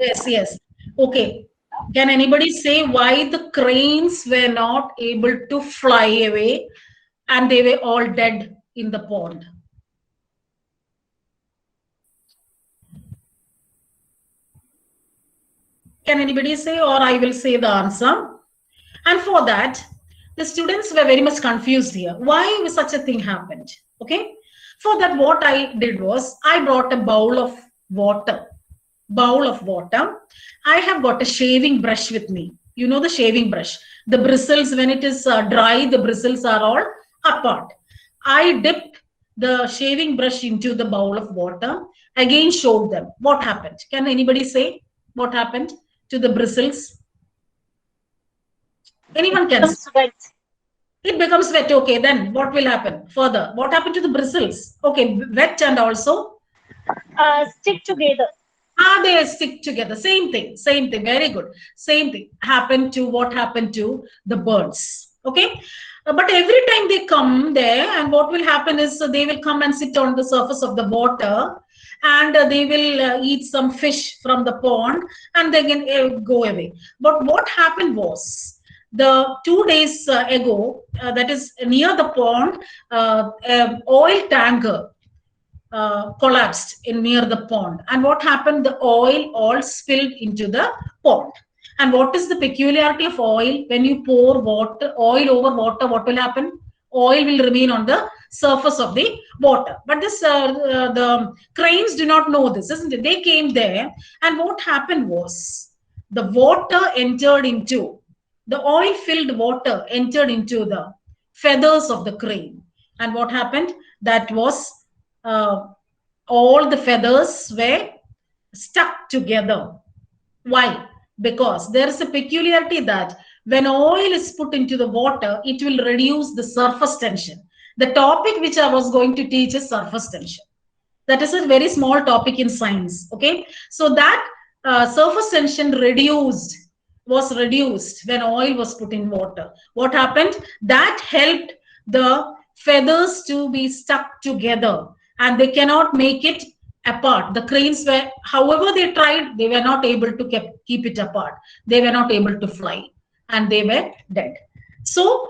Yes, yes. Okay. Can anybody say why the cranes were not able to fly away and they were all dead in the pond? Can anybody say, or I will say the answer? And for that, the students were very much confused here. Why such a thing happened? Okay. For that, what I did was I brought a bowl of water. I have got a shaving brush with me. You know the shaving brush. The bristles, when it is dry, the bristles are all apart. I dipped the shaving brush into the bowl of water. Again, showed them what happened. Can anybody say what happened to the bristles? Anyone can. It becomes wet. Okay, then what will happen further? What happened to the bristles? Okay, wet and also Stick together. They stick together. Same thing. Very good. Same thing happened to what happened to the birds. Okay. But every time they come there, and what will happen is they will come and sit on the surface of the water, and they will eat some fish from the pond, and they can go away. But what happened was, the 2 days ago, that is near the pond, oil tanker collapsed near the pond. And what happened? The oil all spilled into the pond. And what is the peculiarity of oil? When you pour oil over water, what will happen? Oil will remain on the surface of the water. But the cranes do not know this, isn't it? They came there, and what happened was the oil-filled water entered into the feathers of the crane. And what happened? That was all the feathers were stuck together. Why? Because there is a peculiarity that when oil is put into the water, it will reduce the surface tension. The topic which I was going to teach is surface tension. That is a very small topic in science. Okay, so that surface tension was reduced when oil was put in water. What happened? That helped the feathers to be stuck together, and they cannot make it apart. The cranes were, however they tried, they were not able to keep it apart. They were not able to fly, and they were dead. So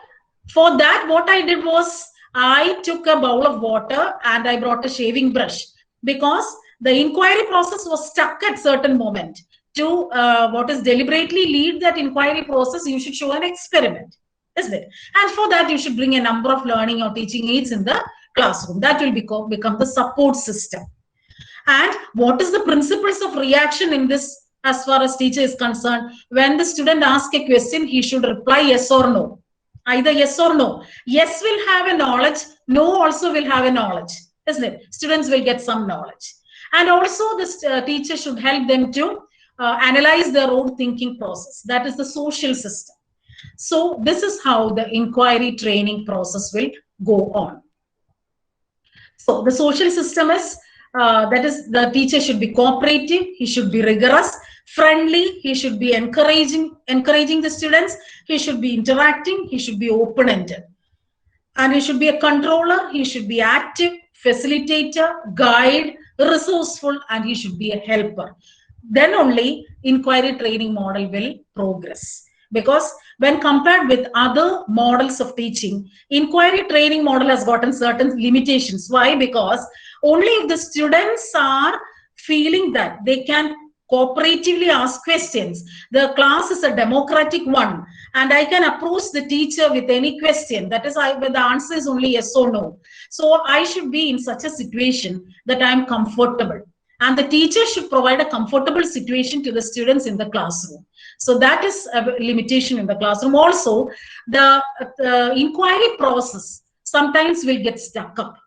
for that, what I did was I took a bowl of water and I brought a shaving brush, because the inquiry process was stuck at certain moment. To what is deliberately lead that inquiry process, you should show an experiment, isn't it? And for that, you should bring a number of learning or teaching aids in the classroom. That will become the support system. And what is the principles of reaction in this as far as teacher is concerned? When the student asks a question, he should reply yes or no. Either yes or no. Yes will have a knowledge, no also will have a knowledge, isn't it? Students will get some knowledge. And also this teacher should help them to analyze their own thinking process. That is the social system. So this is how the inquiry training process will go on. So the social system is, that is, the teacher should be cooperative, he should be rigorous, friendly, he should be encouraging the students, he should be interacting, he should be open-ended. And he should be a controller, he should be active, facilitator, guide, resourceful, and he should be a helper. Then only inquiry training model will progress. Because when compared with other models of teaching, inquiry training model has gotten certain limitations. Why? Because only if the students are feeling that they can cooperatively ask questions, the class is a democratic one, and I can approach the teacher with any question. That is, the answer is only yes or no. So I should be in such a situation that I am comfortable. And the teacher should provide a comfortable situation to the students in the classroom. So that is a limitation in the classroom. Also, the inquiry process sometimes will get stuck up.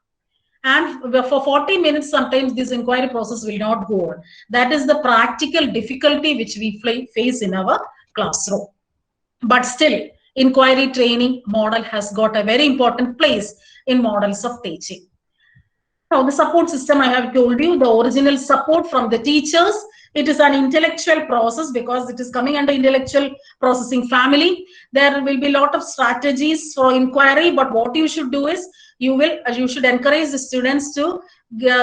And for 40 minutes, sometimes this inquiry process will not go on. That is the practical difficulty which we face in our classroom. But still, inquiry training model has got a very important place in models of teaching. Now, the support system, I have told you, the original support from the teachers It is an intellectual process because it is coming under intellectual processing family. There will be a lot of strategies for inquiry, but what you should do is you should encourage the students to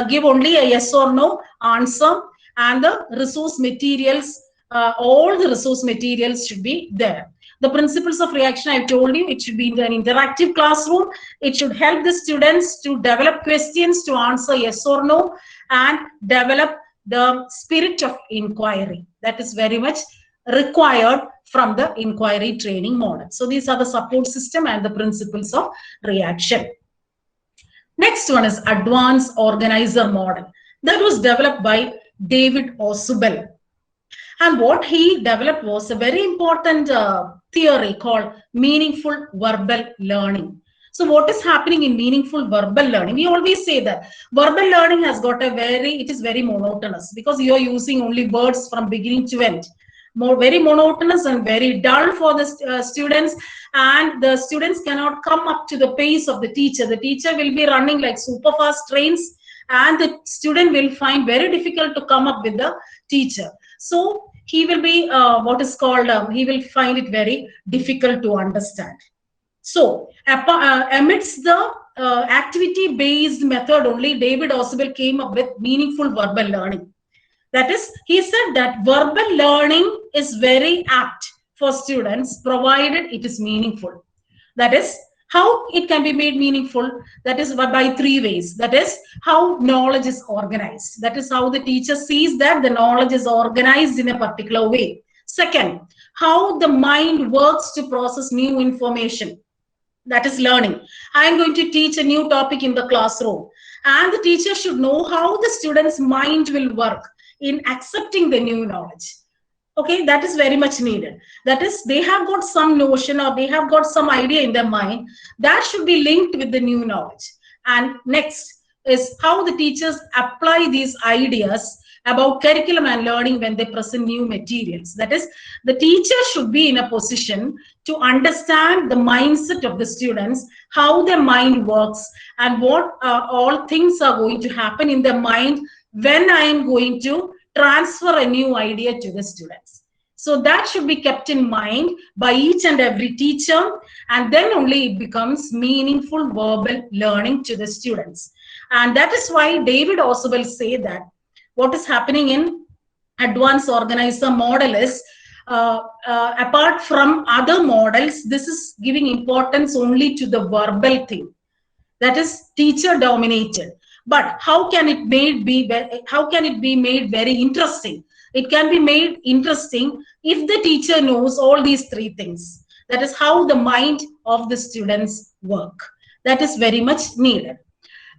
give only a yes or no answer, and the resource materials, all the resource materials should be there. The principles of reaction, I've told you, it should be in an interactive classroom. It should help the students to develop questions, to answer yes or no, and develop the spirit of inquiry. That is very much required from the inquiry training model. So these are the support system and the principles of reaction. Next one is advanced organizer model. That was developed by David Ausubel. And what he developed was a very important theory called meaningful verbal learning. So what is happening in meaningful verbal learning? We always say that verbal learning has got it is very monotonous because you are using only words from beginning to end. Very monotonous and very dull for the students, and the students cannot come up to the pace of the teacher. The teacher will be running like super fast trains, and the student will find very difficult to come up with the teacher. So he will be he will find it very difficult to understand. So amidst the activity-based method only, David Ausubel came up with meaningful verbal learning. That is, he said that verbal learning is very apt for students provided it is meaningful. That is, how it can be made meaningful, that is by three ways. That is how knowledge is organized. That is how the teacher sees that the knowledge is organized in a particular way. Second, how the mind works to process new information. That is learning. I am going to teach a new topic in the classroom, and the teacher should know how the student's mind will work in accepting the new knowledge. Okay, that is very much needed. That is, they have got some notion or they have got some idea in their mind that should be linked with the new knowledge. And next is how the teachers apply these ideas about curriculum and learning when they present new materials. That is, the teacher should be in a position to understand the mindset of the students, how their mind works, and what all things are going to happen in their mind when I am going to transfer a new idea to the students. So that should be kept in mind by each and every teacher, and then only it becomes meaningful verbal learning to the students. And that is why David Ausubel say that what is happening in advanced organizer model is apart from other models, this is giving importance only to the verbal thing. That is teacher dominated. But how can it be made very interesting? It can be made interesting if the teacher knows all these three things. That is how the mind of the students work. That is very much needed.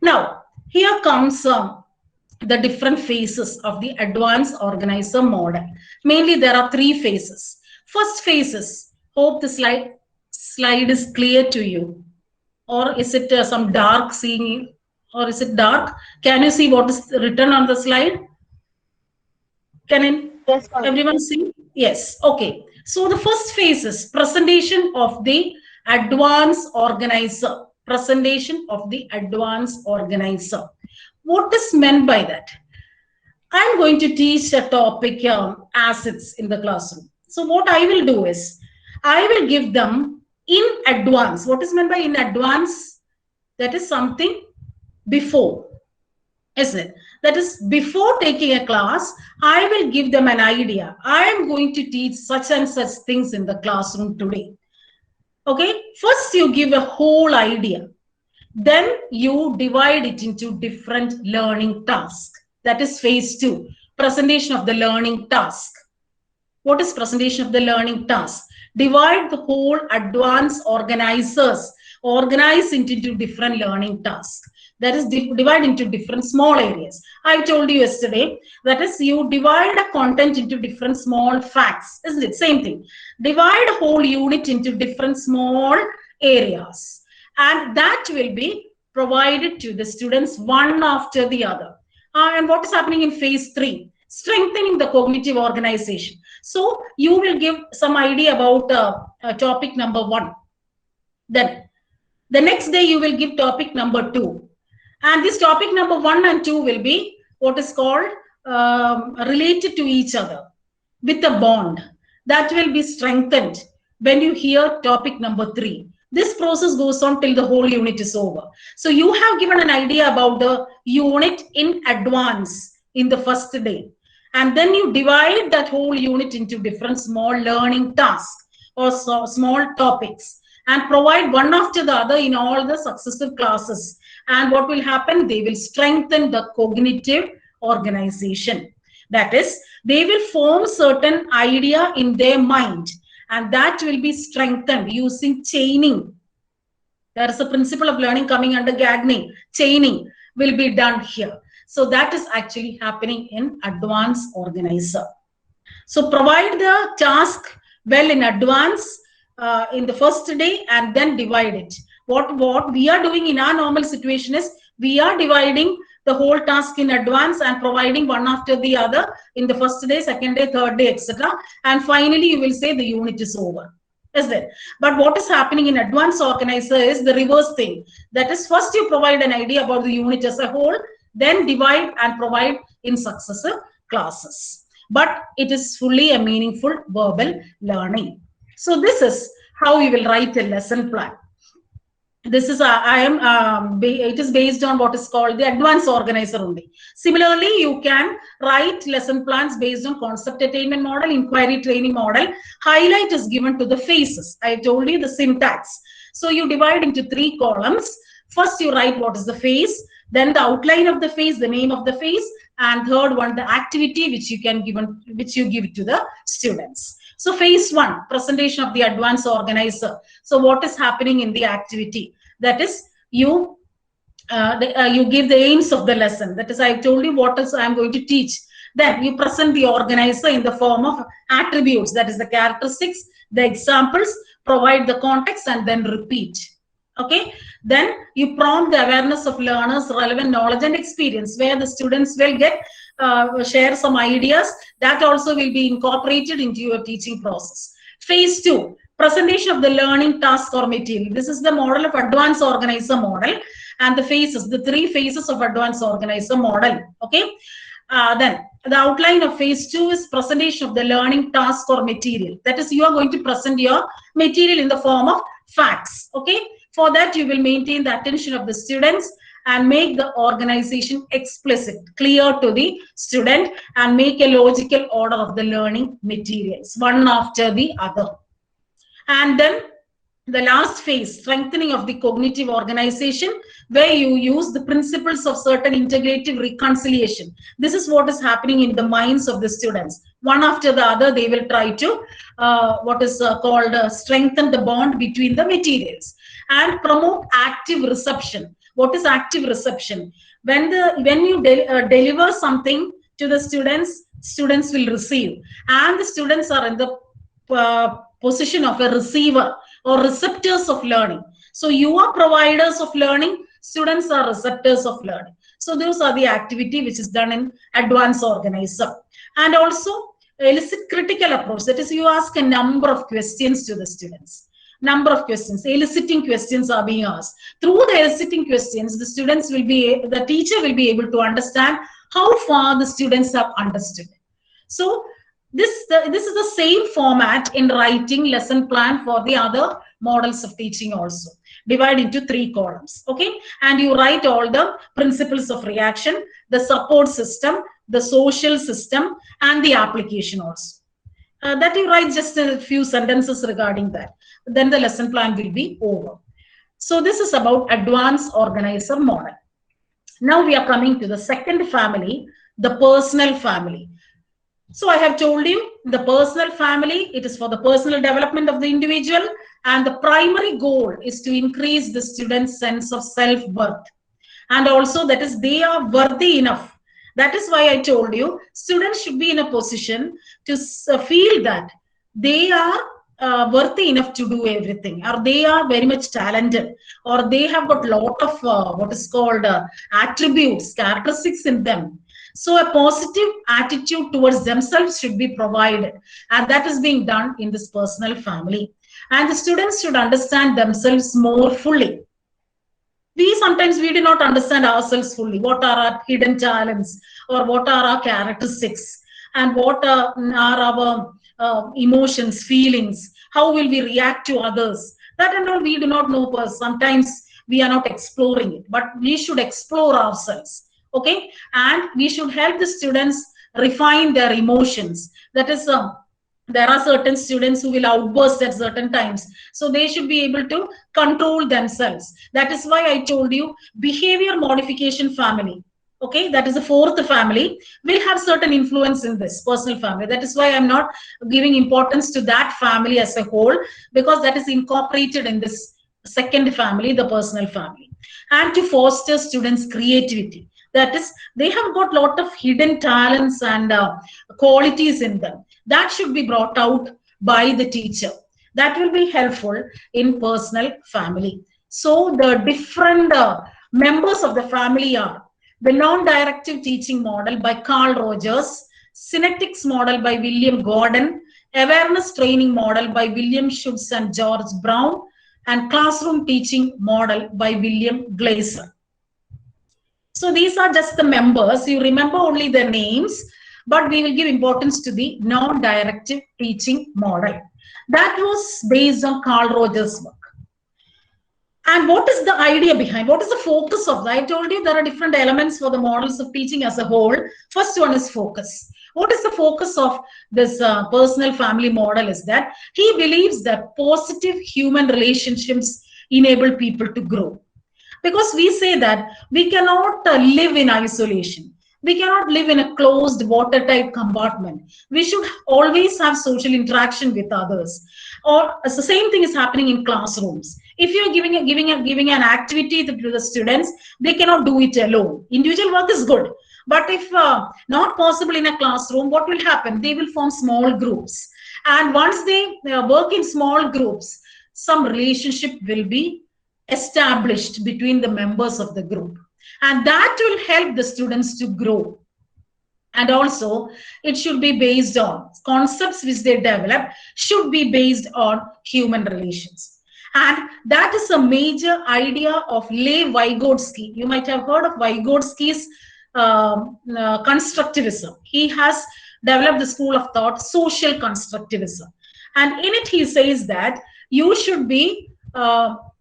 Now, here comes the different phases of the advanced organizer model. Mainly, there are three phases. First phase is, hope the slide is clear to you. Or is it some dark seeing? Or is it dark? Can you see what is written on the slide? Can everyone see? Yes. Okay. So the first phase is presentation of the advanced organizer. Presentation of the advanced organizer. What is meant by that? I'm going to teach a topic assets in the classroom. So what I will do is, I will give them in advance. What is meant by in advance? That is something before, isn't it? That is, before taking a class, I will give them an idea. I am going to teach such and such things in the classroom today. Okay, first you give a whole idea. Then you divide it into different learning tasks. That is phase 2, presentation of the learning task. What is presentation of the learning task? Divide the whole advanced organizers, organize it into different learning tasks. That is, divide into different small areas. I told you yesterday, that is, you divide a content into different small facts, isn't it? Same thing. Divide a whole unit into different small areas. And that will be provided to the students one after the other. And what is happening in phase 3? Strengthening the cognitive organization. So you will give some idea about topic number 1. Then the next day you will give topic number 2. And this topic number 1 and 2 will be what is called related to each other with a bond that will be strengthened when you hear topic number 3. This process goes on till the whole unit is over. So you have given an idea about the unit in advance in the first day. And then you divide that whole unit into different small learning tasks or small topics and provide one after the other in all the successive classes. And what will happen? They will strengthen the cognitive organization. That is, they will form certain idea in their mind, and that will be strengthened using chaining. There is a principle of learning coming under Gagné. Chaining will be done here. So that is actually happening in advanced organizer. So provide the task well in advance in the first day and then divide it. What we are doing in our normal situation is we are dividing the whole task in advance and providing one after the other in the first day, second day, third day, etc. And finally, you will say the unit is over. Is it? But what is happening in advanced organizer is the reverse thing. That is, first you provide an idea about the unit as a whole, then divide and provide in successive classes. But it is fully a meaningful verbal learning. So this is how you will write a lesson plan. This is it is based on what is called the advanced organizer only. Similarly, you can write lesson plans based on concept attainment model, inquiry training model. Highlight is given to the phases. I told you the syntax. So you divide into 3 columns. First, you write what is the phase, then the outline of the phase, the name of the phase, and third one, the activity which you give to the students. So phase 1, presentation of the advanced organizer. So what is happening in the activity? That is, you give the aims of the lesson. That is, I told you what is I am going to teach. Then you present the organizer in the form of attributes. That is the characteristics, the examples, provide the context, and then repeat. Okay. Then you prompt the awareness of learners, relevant knowledge and experience, where the students will get share some ideas that also will be incorporated into your teaching process. Phase 2, presentation of the learning task or material. This is the model of advanced organizer model, and the phases, the 3 phases of advanced organizer model. Okay. Then the outline of phase 2 is presentation of the learning task or material. That is, you are going to present your material in the form of facts. Okay. For that, you will maintain the attention of the students and make the organization explicit, clear to the student, and make a logical order of the learning materials, one after the other. And then the last phase, strengthening of the cognitive organization, where you use the principles of certain integrative reconciliation. This is what is happening in the minds of the students. One after the other, they will try to strengthen the bond between the materials and promote active reception. What is active reception? When you deliver something to the students will receive, and the students are in the position of a receiver or receptors of learning. So you are providers of learning, students are receptors of learning. So those are the activity which is done in advanced organizer. And also elicit critical approach. That is, you ask a number of questions to the students. Number of questions, eliciting questions are being asked. Through the eliciting questions, the teacher will be able to understand how far the students have understood. So this is the same format in writing lesson plan for the other models of teaching also. Divide into 3 columns, okay? And you write all the principles of reaction, the support system, the social system, and the application also. That you write just a few sentences regarding that. Then the lesson plan will be over. So this is about advanced organizer model. Now we are coming to the second family, the personal family. So I have told you the personal family, it is for the personal development of the individual, and the primary goal is to increase the student's sense of self-worth. And also that is they are worthy enough. That is why I told you students should be in a position to feel that they are worthy enough to do everything, or they are very much talented, or they have got a lot of attributes, characteristics in them. So a positive attitude towards themselves should be provided, and that is being done in this personal family. And the students should understand themselves more fully. We do not understand ourselves fully. What are our hidden talents, or what are our characteristics, and what are our emotions, feelings? How will we react to others? That and all we do not know. Sometimes we are not exploring it, but we should explore ourselves. Okay, and we should help the students refine their emotions. That is, there are certain students who will outburst at certain times, so they should be able to control themselves. That is why I told you behavior modification family. Okay, that is the fourth family, will have certain influence in this personal family. That is why I'm not giving importance to that family as a whole, because that is incorporated in this second family, the personal family. And to foster students creativity, that is, they have got lot of hidden talents and qualities in them, that should be brought out by the teacher. That will be helpful in personal family. So the different members of the family are the non-directive teaching model by Carl Rogers, synetics model by William Gordon, awareness training model by William Schutz and George Brown, and classroom teaching model by William Glaser. So these are just the members. You remember only the names, but we will give importance to the non-directive teaching model. That was based on Carl Rogers' work. And what is the idea behind? What is the focus of that? I told you there are different elements for the models of teaching as a whole. First one is focus. What is the focus of this personal family model is that he believes that positive human relationships enable people to grow. Because we say that we cannot live in isolation. We cannot live in a closed watertight compartment. We should always have social interaction with others. Or the same thing is happening in classrooms. If you're giving an activity to the students, they cannot do it alone. Individual work is good. But if not possible in a classroom, what will happen? They will form small groups. And once they work in small groups, some relationship will be established between the members of the group, and that will help the students to grow. And also it should be based on concepts which they develop should be based on human relations, and that is a major idea of Lev Vygotsky. You might have heard of Vygotsky's constructivism. He has developed the school of thought social constructivism, and in it he says that you should be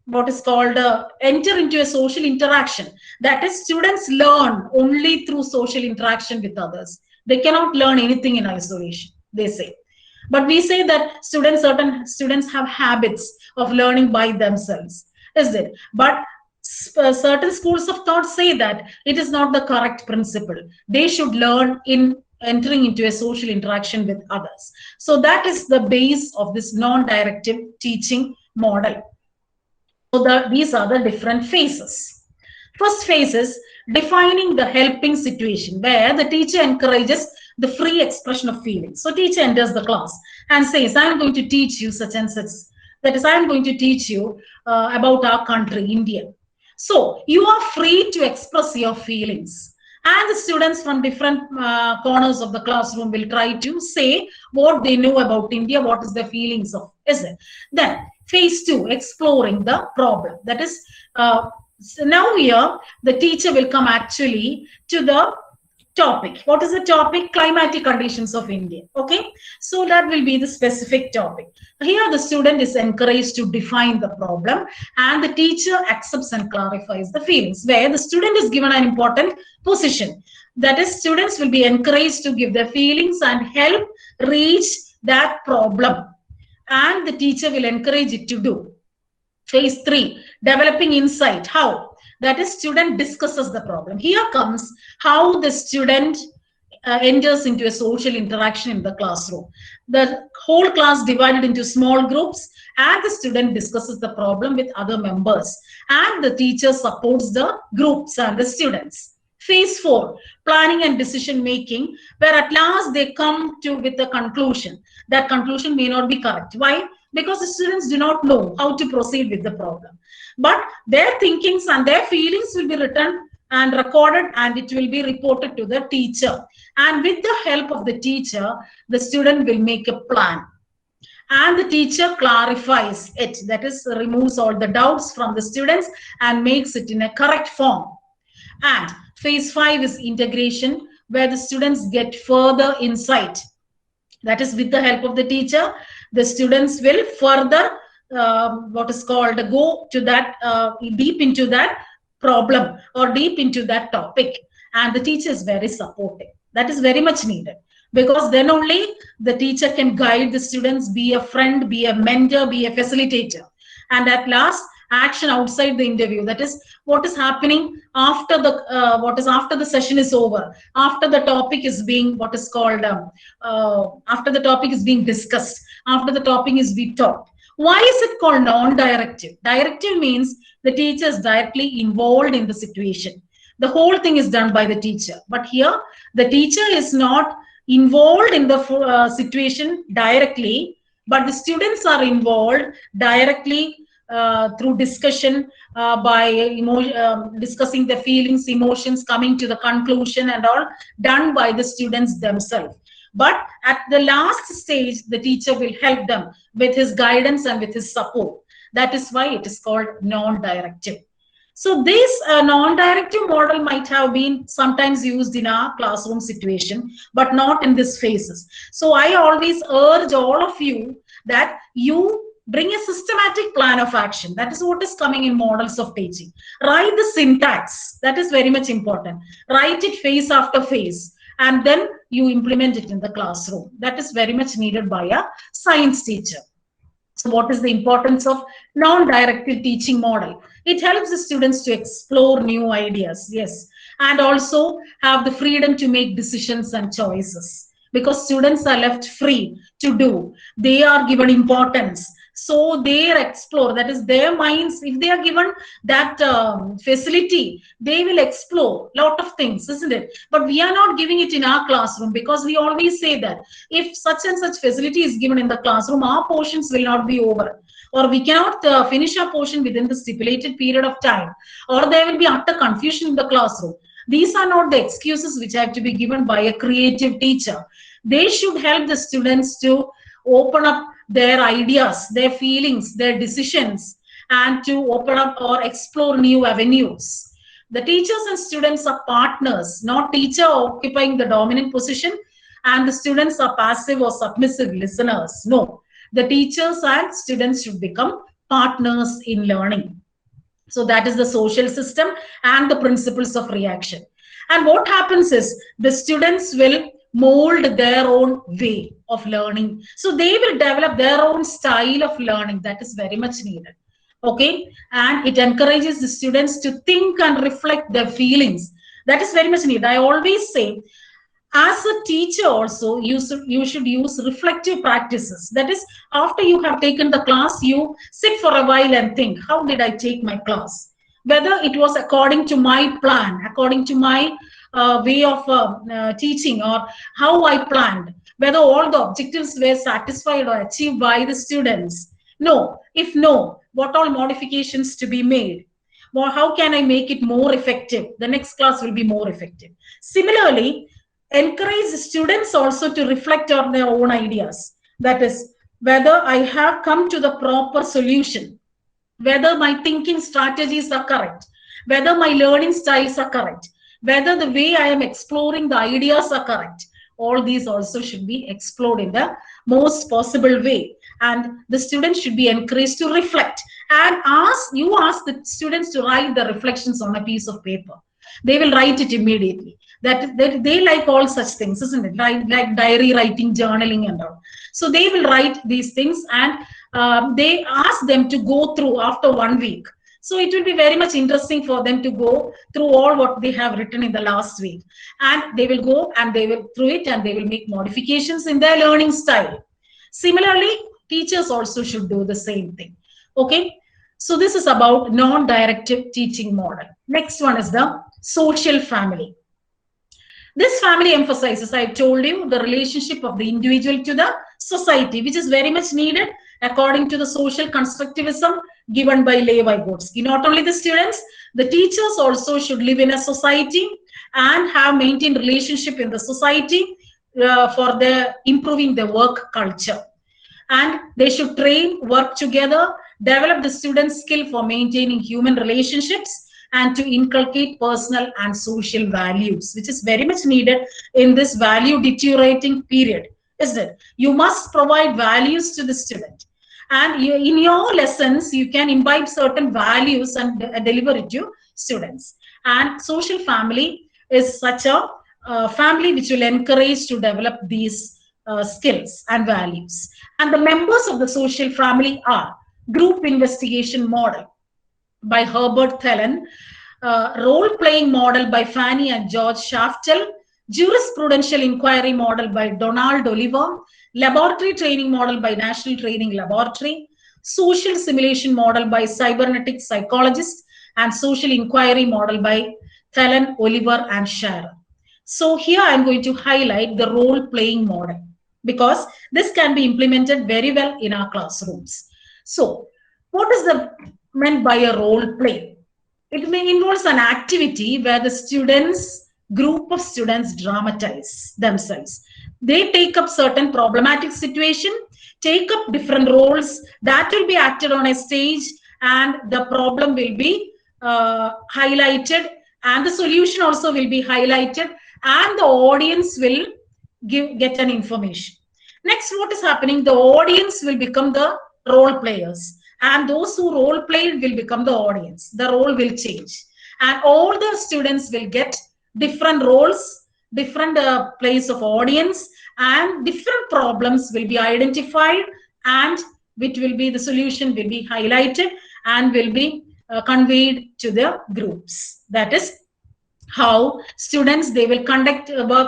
what is called enter into a social interaction. That is, students learn only through social interaction with others. They cannot learn anything in isolation, they say. But we say that certain students have habits of learning by themselves, is it? But certain schools of thought say that it is not the correct principle. They should learn in entering into a social interaction with others. So that is the base of this non-directive teaching model. So these are the different phases. First phase is defining the helping situation, where the teacher encourages the free expression of feelings. So teacher enters the class and says, I am going to teach you such and such. That is, I am going to teach you about our country, India. So you are free to express your feelings. And the students from different corners of the classroom will try to say what they know about India, what is their feelings of, is it? Then phase 2, exploring the problem. That is, so now here the teacher will come actually to the topic. What is the topic? Climatic conditions of India. Okay, so that will be the specific topic. Here the student is encouraged to define the problem, and the teacher accepts and clarifies the feelings, where the student is given an important position. That is, students will be encouraged to give their feelings and help reach that problem, and the teacher will encourage it to do. Phase 3, developing insight. How? That is, student discusses the problem. Here comes how the student enters into a social interaction in the classroom. The whole class divided into small groups, and the student discusses the problem with other members, and the teacher supports the groups and the students. Phase 4, planning and decision making, where at last they come to with a conclusion. That conclusion may not be correct. Why? Because the students do not know how to proceed with the problem. But their thinkings and their feelings will be written and recorded, and it will be reported to the teacher. And with the help of the teacher, the student will make a plan. and the teacher clarifies it, that is, removes all the doubts from the students and makes it in a correct form. And phase 5 is integration, where the students get further insight. That is, with the help of the teacher, the students will further what is called go to that deep into that problem or deep into that topic, and the teacher is very supportive. That is very much needed, because then only the teacher can guide the students, be a friend, be a mentor, be a facilitator. And at last, action outside the interview, that is what is happening after the session is over, after the topic is being what is called after the topic is being discussed, after the topic is being taught. Why is it called non-directive? Directive means the teacher is directly involved in the situation. The whole thing is done by the teacher. But here, the teacher is not involved in the situation directly, but the students are involved directly through discussion, by discussing the feelings, emotions, coming to the conclusion and all, done by the students themselves. But at the last stage, the teacher will help them with his guidance and with his support. That is why it is called non-directive. So this non-directive model might have been sometimes used in our classroom situation, but not in these phases. So I always urge all of you that you bring a systematic plan of action. That is what is coming in models of teaching. Write the syntax. That is very much important. Write it phase after phase, and then you implement it in the classroom. That is very much needed by a science teacher. So what is the importance of non-directive teaching model? It helps the students to explore new ideas, yes, and also have the freedom to make decisions and choices, because students are left free to do. They are given importance. So they explore, that is their minds, if they are given that facility, they will explore a lot of things, isn't it? But we are not giving it in our classroom, because we always say that if such and such facility is given in the classroom, our portions will not be over, or we cannot finish our portion within the stipulated period of time, or there will be utter confusion in the classroom. These are not the excuses which have to be given by a creative teacher. They should help the students to open up their ideas, their feelings, their decisions, and to open up or explore new avenues. The teachers and students are partners, not teacher occupying the dominant position, and the students are passive or submissive listeners. No, the teachers and students should become partners in learning. So that is the social system and the principles of reaction. And what happens is the students will mold their own way of learning. So they will develop their own style of learning. That is very much needed. Okay. And it encourages the students to think and reflect their feelings. That is very much needed. I always say, as a teacher also, you should use reflective practices. That is, after you have taken the class, you sit for a while and think, how did I take my class? Whether it was according to my plan, according to my way of teaching, or how I planned, whether all the objectives were satisfied or achieved by the students. No. If no, what all modifications to be made? Well, how can I make it more effective? The next class will be more effective. Similarly, encourage students also to reflect on their own ideas. That is, whether I have come to the proper solution, whether my thinking strategies are correct, whether my learning styles are correct, whether the way I am exploring the ideas are correct. All these also should be explored in the most possible way. And the students should be encouraged to reflect. And ask the students to write the reflections on a piece of paper. They will write it immediately. That they like all such things, isn't it? Like diary writing, journaling and all. So they will write these things, and they ask them to go through after 1 week. So it will be very much interesting for them to go through all what they have written in the last week. And they will go and they will through it, and they will make modifications in their learning style. Similarly, teachers also should do the same thing. Okay. So this is about non-directive teaching model. Next one is the social family. This family emphasizes, I told you, the relationship of the individual to the society, which is very much needed according to the social constructivism given by Levi-Vygotsky. Not only the students, the teachers also should live in a society and have maintained relationship in the society for improving their work culture. And they should train, work together, develop the students' skill for maintaining human relationships, and to inculcate personal and social values, which is very much needed in this value deteriorating period, isn't it? You must provide values to the student. And in your lessons, you can imbibe certain values and deliver it to students. And social family is such a family which will encourage to develop these skills and values. And the members of the social family are group investigation model by Herbert Thelen, role-playing model by Fanny and George Shaftel, jurisprudential inquiry model by Donald Oliver, laboratory training model by National Training Laboratory, social simulation model by cybernetic psychologist, and social inquiry model by Thelen, Oliver, and Sharon. So here I'm going to highlight the role-playing model because this can be implemented very well in our classrooms. So what is meant by a role play? It may involves an activity where the group of students dramatize themselves. They take up certain problematic situation, take up different roles that will be acted on a stage, and the problem will be highlighted, and the solution also will be highlighted, and the audience will get an information. Next, what is happening? The audience will become the role players, and those who role played will become the audience. The role will change, and all the students will get different roles, different place of audience, and different problems will be identified, and which will be the solution will be highlighted and will be conveyed to the groups. That is how students, they will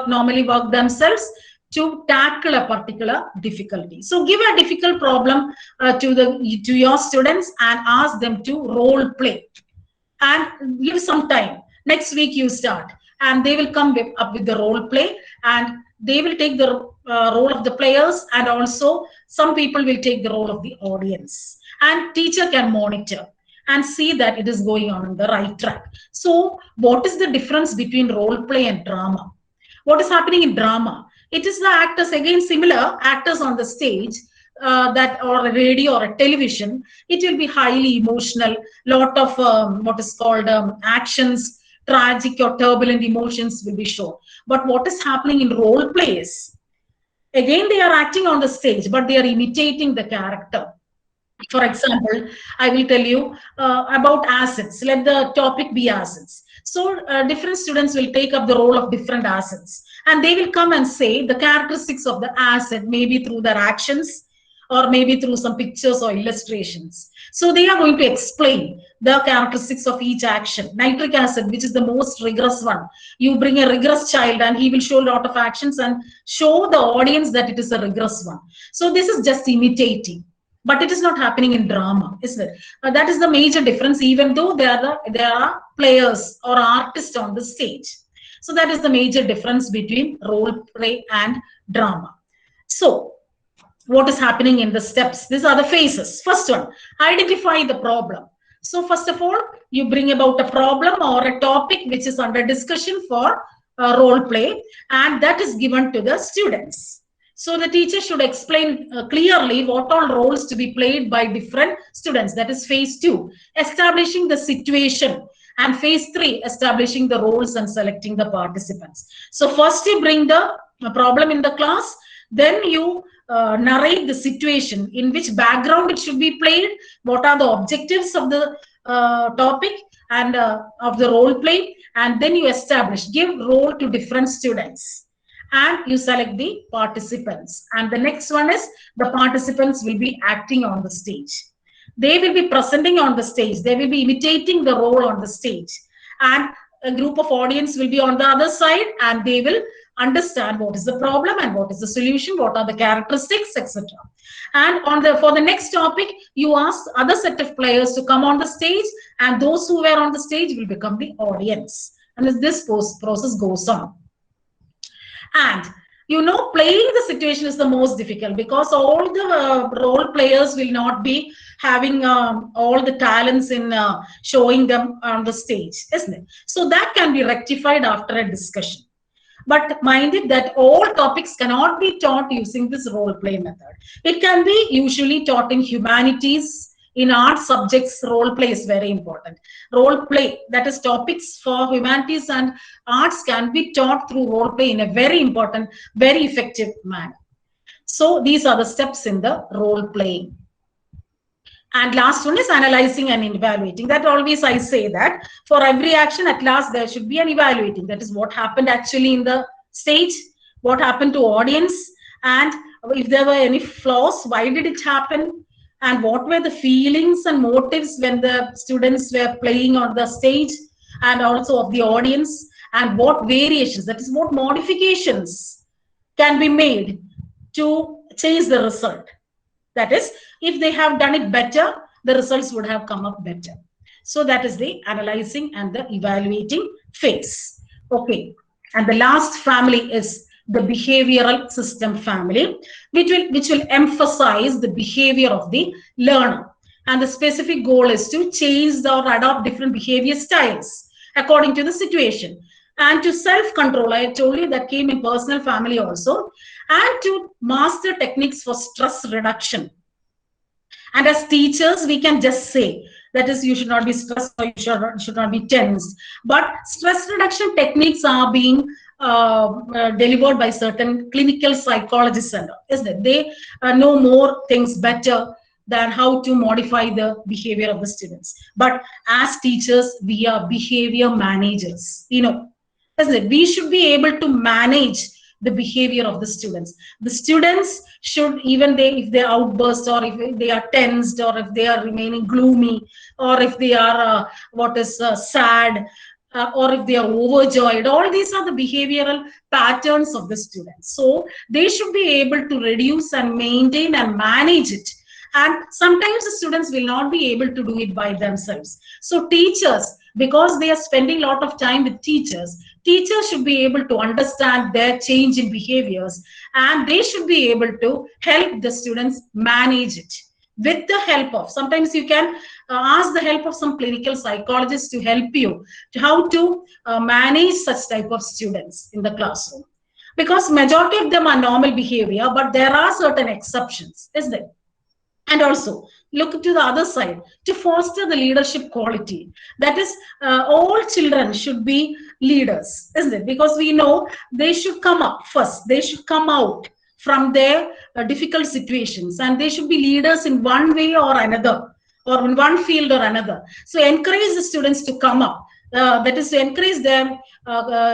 normally work themselves to tackle a particular difficulty. So give a difficult problem to your students and ask them to role play, and give some time. Next week you start, and they will come up with the role play, and they will take the role of the players, and also some people will take the role of the audience, and teacher can monitor and see that it is going on the right track. So what is the difference between role play and drama? What is happening in drama? It is the actors, again similar actors on the stage, that or a radio or a television. It will be highly emotional, lot of what is called actions, tragic or turbulent emotions will be shown. But what is happening in role plays? Again, they are acting on the stage, but they are imitating the character. For example, I will tell you about acids. Let the topic be acids. So different students will take up the role of different acids, and they will come and say the characteristics of the acid, maybe through their actions or maybe through some pictures or illustrations. So they are going to explain the characteristics of each action. Nitric acid, which is the most rigorous one. You bring a rigorous child and he will show a lot of actions and show the audience that it is a rigorous one. So this is just imitating. But it is not happening in drama, isn't it? That is the major difference, even though there are players or artists on the stage. So that is the major difference between role play and drama. So what is happening in the steps? These are the phases. First one, identify the problem. So first of all, you bring about a problem or a topic which is under discussion for role play, and that is given to the students. So the teacher should explain clearly what all roles to be played by different students. That is phase 2, establishing the situation. And phase 3, establishing the roles and selecting the participants. So first you bring the problem in the class, then you narrate the situation, in which background it should be played, what are the objectives of the topic and of the role play, and then you establish, give role to different students. And you select the participants. And the next one is the participants will be acting on the stage. They will be presenting on the stage. They will be imitating the role on the stage. And a group of audience will be on the other side, and they will understand what is the problem and what is the solution, what are the characteristics, etc. And for the next topic, you ask other set of players to come on the stage, and those who were on the stage will become the audience. And as this process goes on. And playing the situation is the most difficult, because all the role players will not be having all the talents in showing them on the stage, isn't it? So that can be rectified after a discussion. But mind it that all topics cannot be taught using this role play method. It can be usually taught in humanities, in art subjects. Role play is very important. Role play, that is topics for humanities and arts, can be taught through role play in a very important, very effective manner. So these are the steps in the role playing. And last one is analyzing and evaluating. That always I say that for every action, at last there should be an evaluating. That is what happened actually in the stage, what happened to audience, and if there were any flaws, why did it happen, and what were the feelings and motives when the students were playing on the stage, and also of the audience, and what variations, that is what modifications can be made to change the result. That is, if they have done it better, the results would have come up better. So that is the analyzing and the evaluating phase. Okay. And the last family is the behavioral system family, which will emphasize the behavior of the learner. And the specific goal is to change or adopt different behavior styles according to the situation. And to self-control, I told you that came in personal family also, and to master techniques for stress reduction. And as teachers, we can just say, that is, you should not be stressed or you should not be tensed. But stress reduction techniques are being delivered by certain clinical psychologists, and isn't it? They know more things better than how to modify the behavior of the students. But as teachers, we are behavior managers, isn't it? We should be able to manage the behavior of the students. The students should, even if they outburst, or if they are tensed, or if they are remaining gloomy, or if they are sad, or if they are overjoyed, all these are the behavioral patterns of the students. So they should be able to reduce and maintain and manage it. And sometimes the students will not be able to do it by themselves. So teachers, because they are spending a lot of time with teachers should be able to understand their change in behaviors, and they should be able to help the students manage it with the help of, sometimes you can ask the help of some clinical psychologists to help you to how to manage such type of students in the classroom. Because majority of them are normal behavior, but there are certain exceptions, isn't it? And also, look to the other side, to foster the leadership quality. That is, all children should be leaders, isn't it? Because we know they should come up first. They should come out from their difficult situations, and they should be leaders in one way or another, or in one field or another. So encourage the students to come up. That is, to encourage their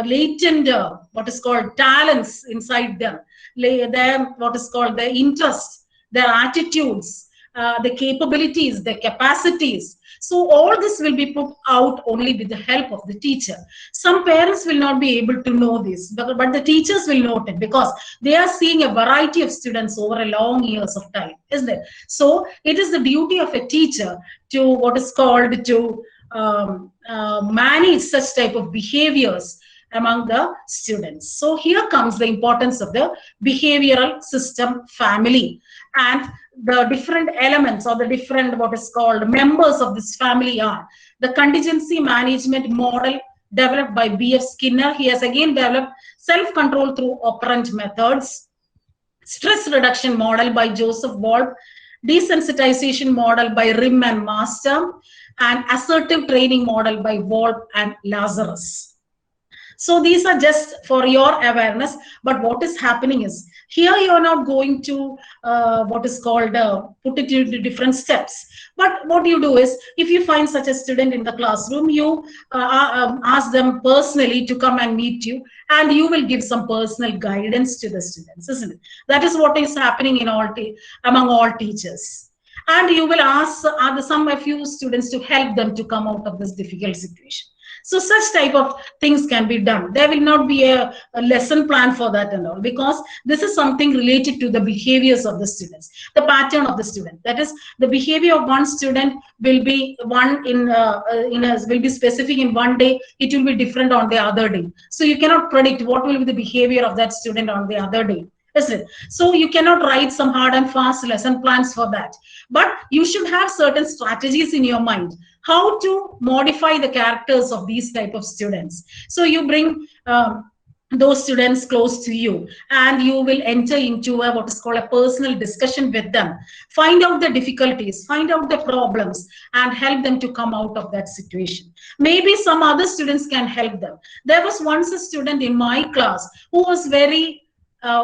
latent, what is called talents inside them, their, what is called their interests, their attitudes, the capabilities, the capacities. So all this will be put out only with the help of the teacher. Some parents will not be able to know this, but the teachers will note it, because they are seeing a variety of students over a long years of time, isn't it? So it is the duty of a teacher to, what is called, to manage such type of behaviors among the students. So here comes the importance of the behavioral system family, and the different elements, or the different, what is called, members of this family are the contingency management model developed by B.F. Skinner. He has again developed self-control through operant methods, stress reduction model by Joseph Wolf, desensitization model by Rim and Master, and assertive training model by Wolf and Lazarus. So these are just for your awareness, but what is happening is, here you are not going to what is called put it into different steps. But what you do is, if you find such a student in the classroom, you ask them personally to come and meet you, and you will give some personal guidance to the students, isn't it? That is what is happening in among all teachers. And you will ask a few students to help them to come out of this difficult situation. So such type of things can be done. There will not be a lesson plan for that and all, because this is something related to the behaviors of the students, the pattern of the student. That is, the behavior of one student will be will be specific in one day. It will be different on the other day. So you cannot predict what will be the behavior of that student on the other day. So you cannot write some hard and fast lesson plans for that. But you should have certain strategies in your mind, how to modify the characters of these type of students. So you bring those students close to you, and you will enter into a what is called a personal discussion with them. Find out the difficulties, find out the problems, and help them to come out of that situation. Maybe some other students can help them. There was once a student in my class who was very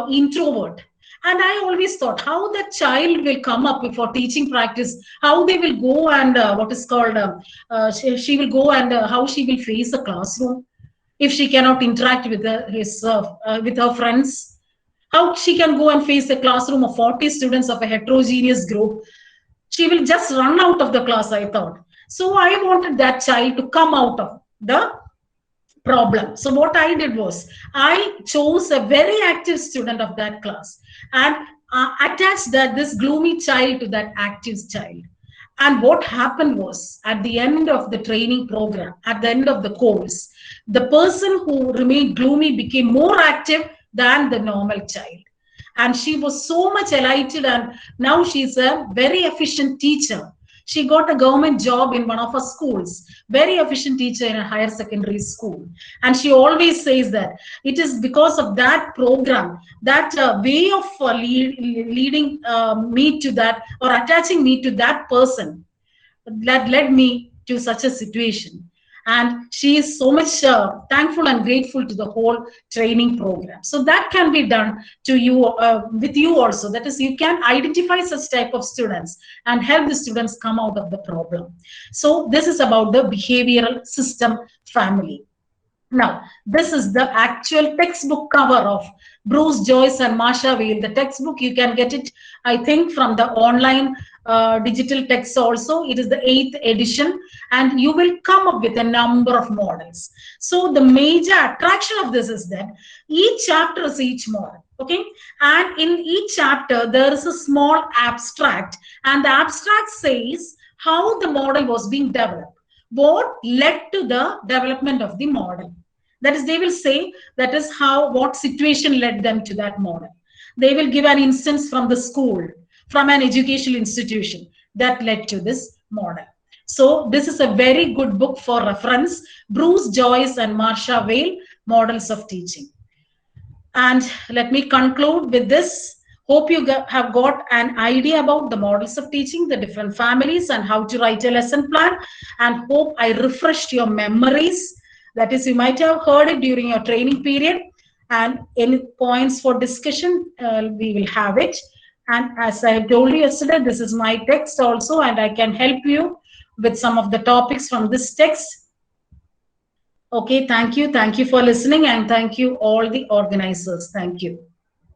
introvert, and I always thought how that child will come up for teaching practice, how they will go and what is called she will go and how she will face a classroom if she cannot interact with with her friends. How she can go and face a classroom of 40 students of a heterogeneous group? She will just run out of the class, I thought. So I wanted that child to come out of the problem. So what I did was I chose a very active student of that class and attached this gloomy child to that active child. And what happened was, at the end of the training program, at the end of the course, the person who remained gloomy became more active than the normal child. And she was so much elated, and now she's a very efficient teacher. She got a government job in one of her schools, very efficient teacher in a higher secondary school. And she always says that it is because of that program, that way of leading me to that, or attaching me to that person, that led me to such a situation. And she is so much thankful and grateful to the whole training program. So that can be done to you, with you also. That is, you can identify such type of students and help the students come out of the problem. So this is about the behavioral system family. Now, this is the actual textbook cover of Bruce Joyce and Marsha Weil. The textbook, you can get it, I think, from the online digital text also. It is the 8th edition, and you will come up with a number of models. So the major attraction of this is that each chapter is each model. Okay, and in each chapter there is a small abstract, and the abstract says how the model was being developed, what led to the development of the model. That is, they will say that is how, what situation led them to that model. They will give an instance from the school, from an educational institution that led to this model. So this is a very good book for reference, Bruce Joyce and Marsha Weil, Models of Teaching. And let me conclude with this. Hope you have got an idea about the models of teaching, the different families, and how to write a lesson plan. And hope I refreshed your memories. That is, you might have heard it during your training period. And any points for discussion, we will have it. And as I told you yesterday, this is my text also, and I can help you with some of the topics from this text. Okay, thank you. Thank you for listening, and thank you all the organizers. Thank you.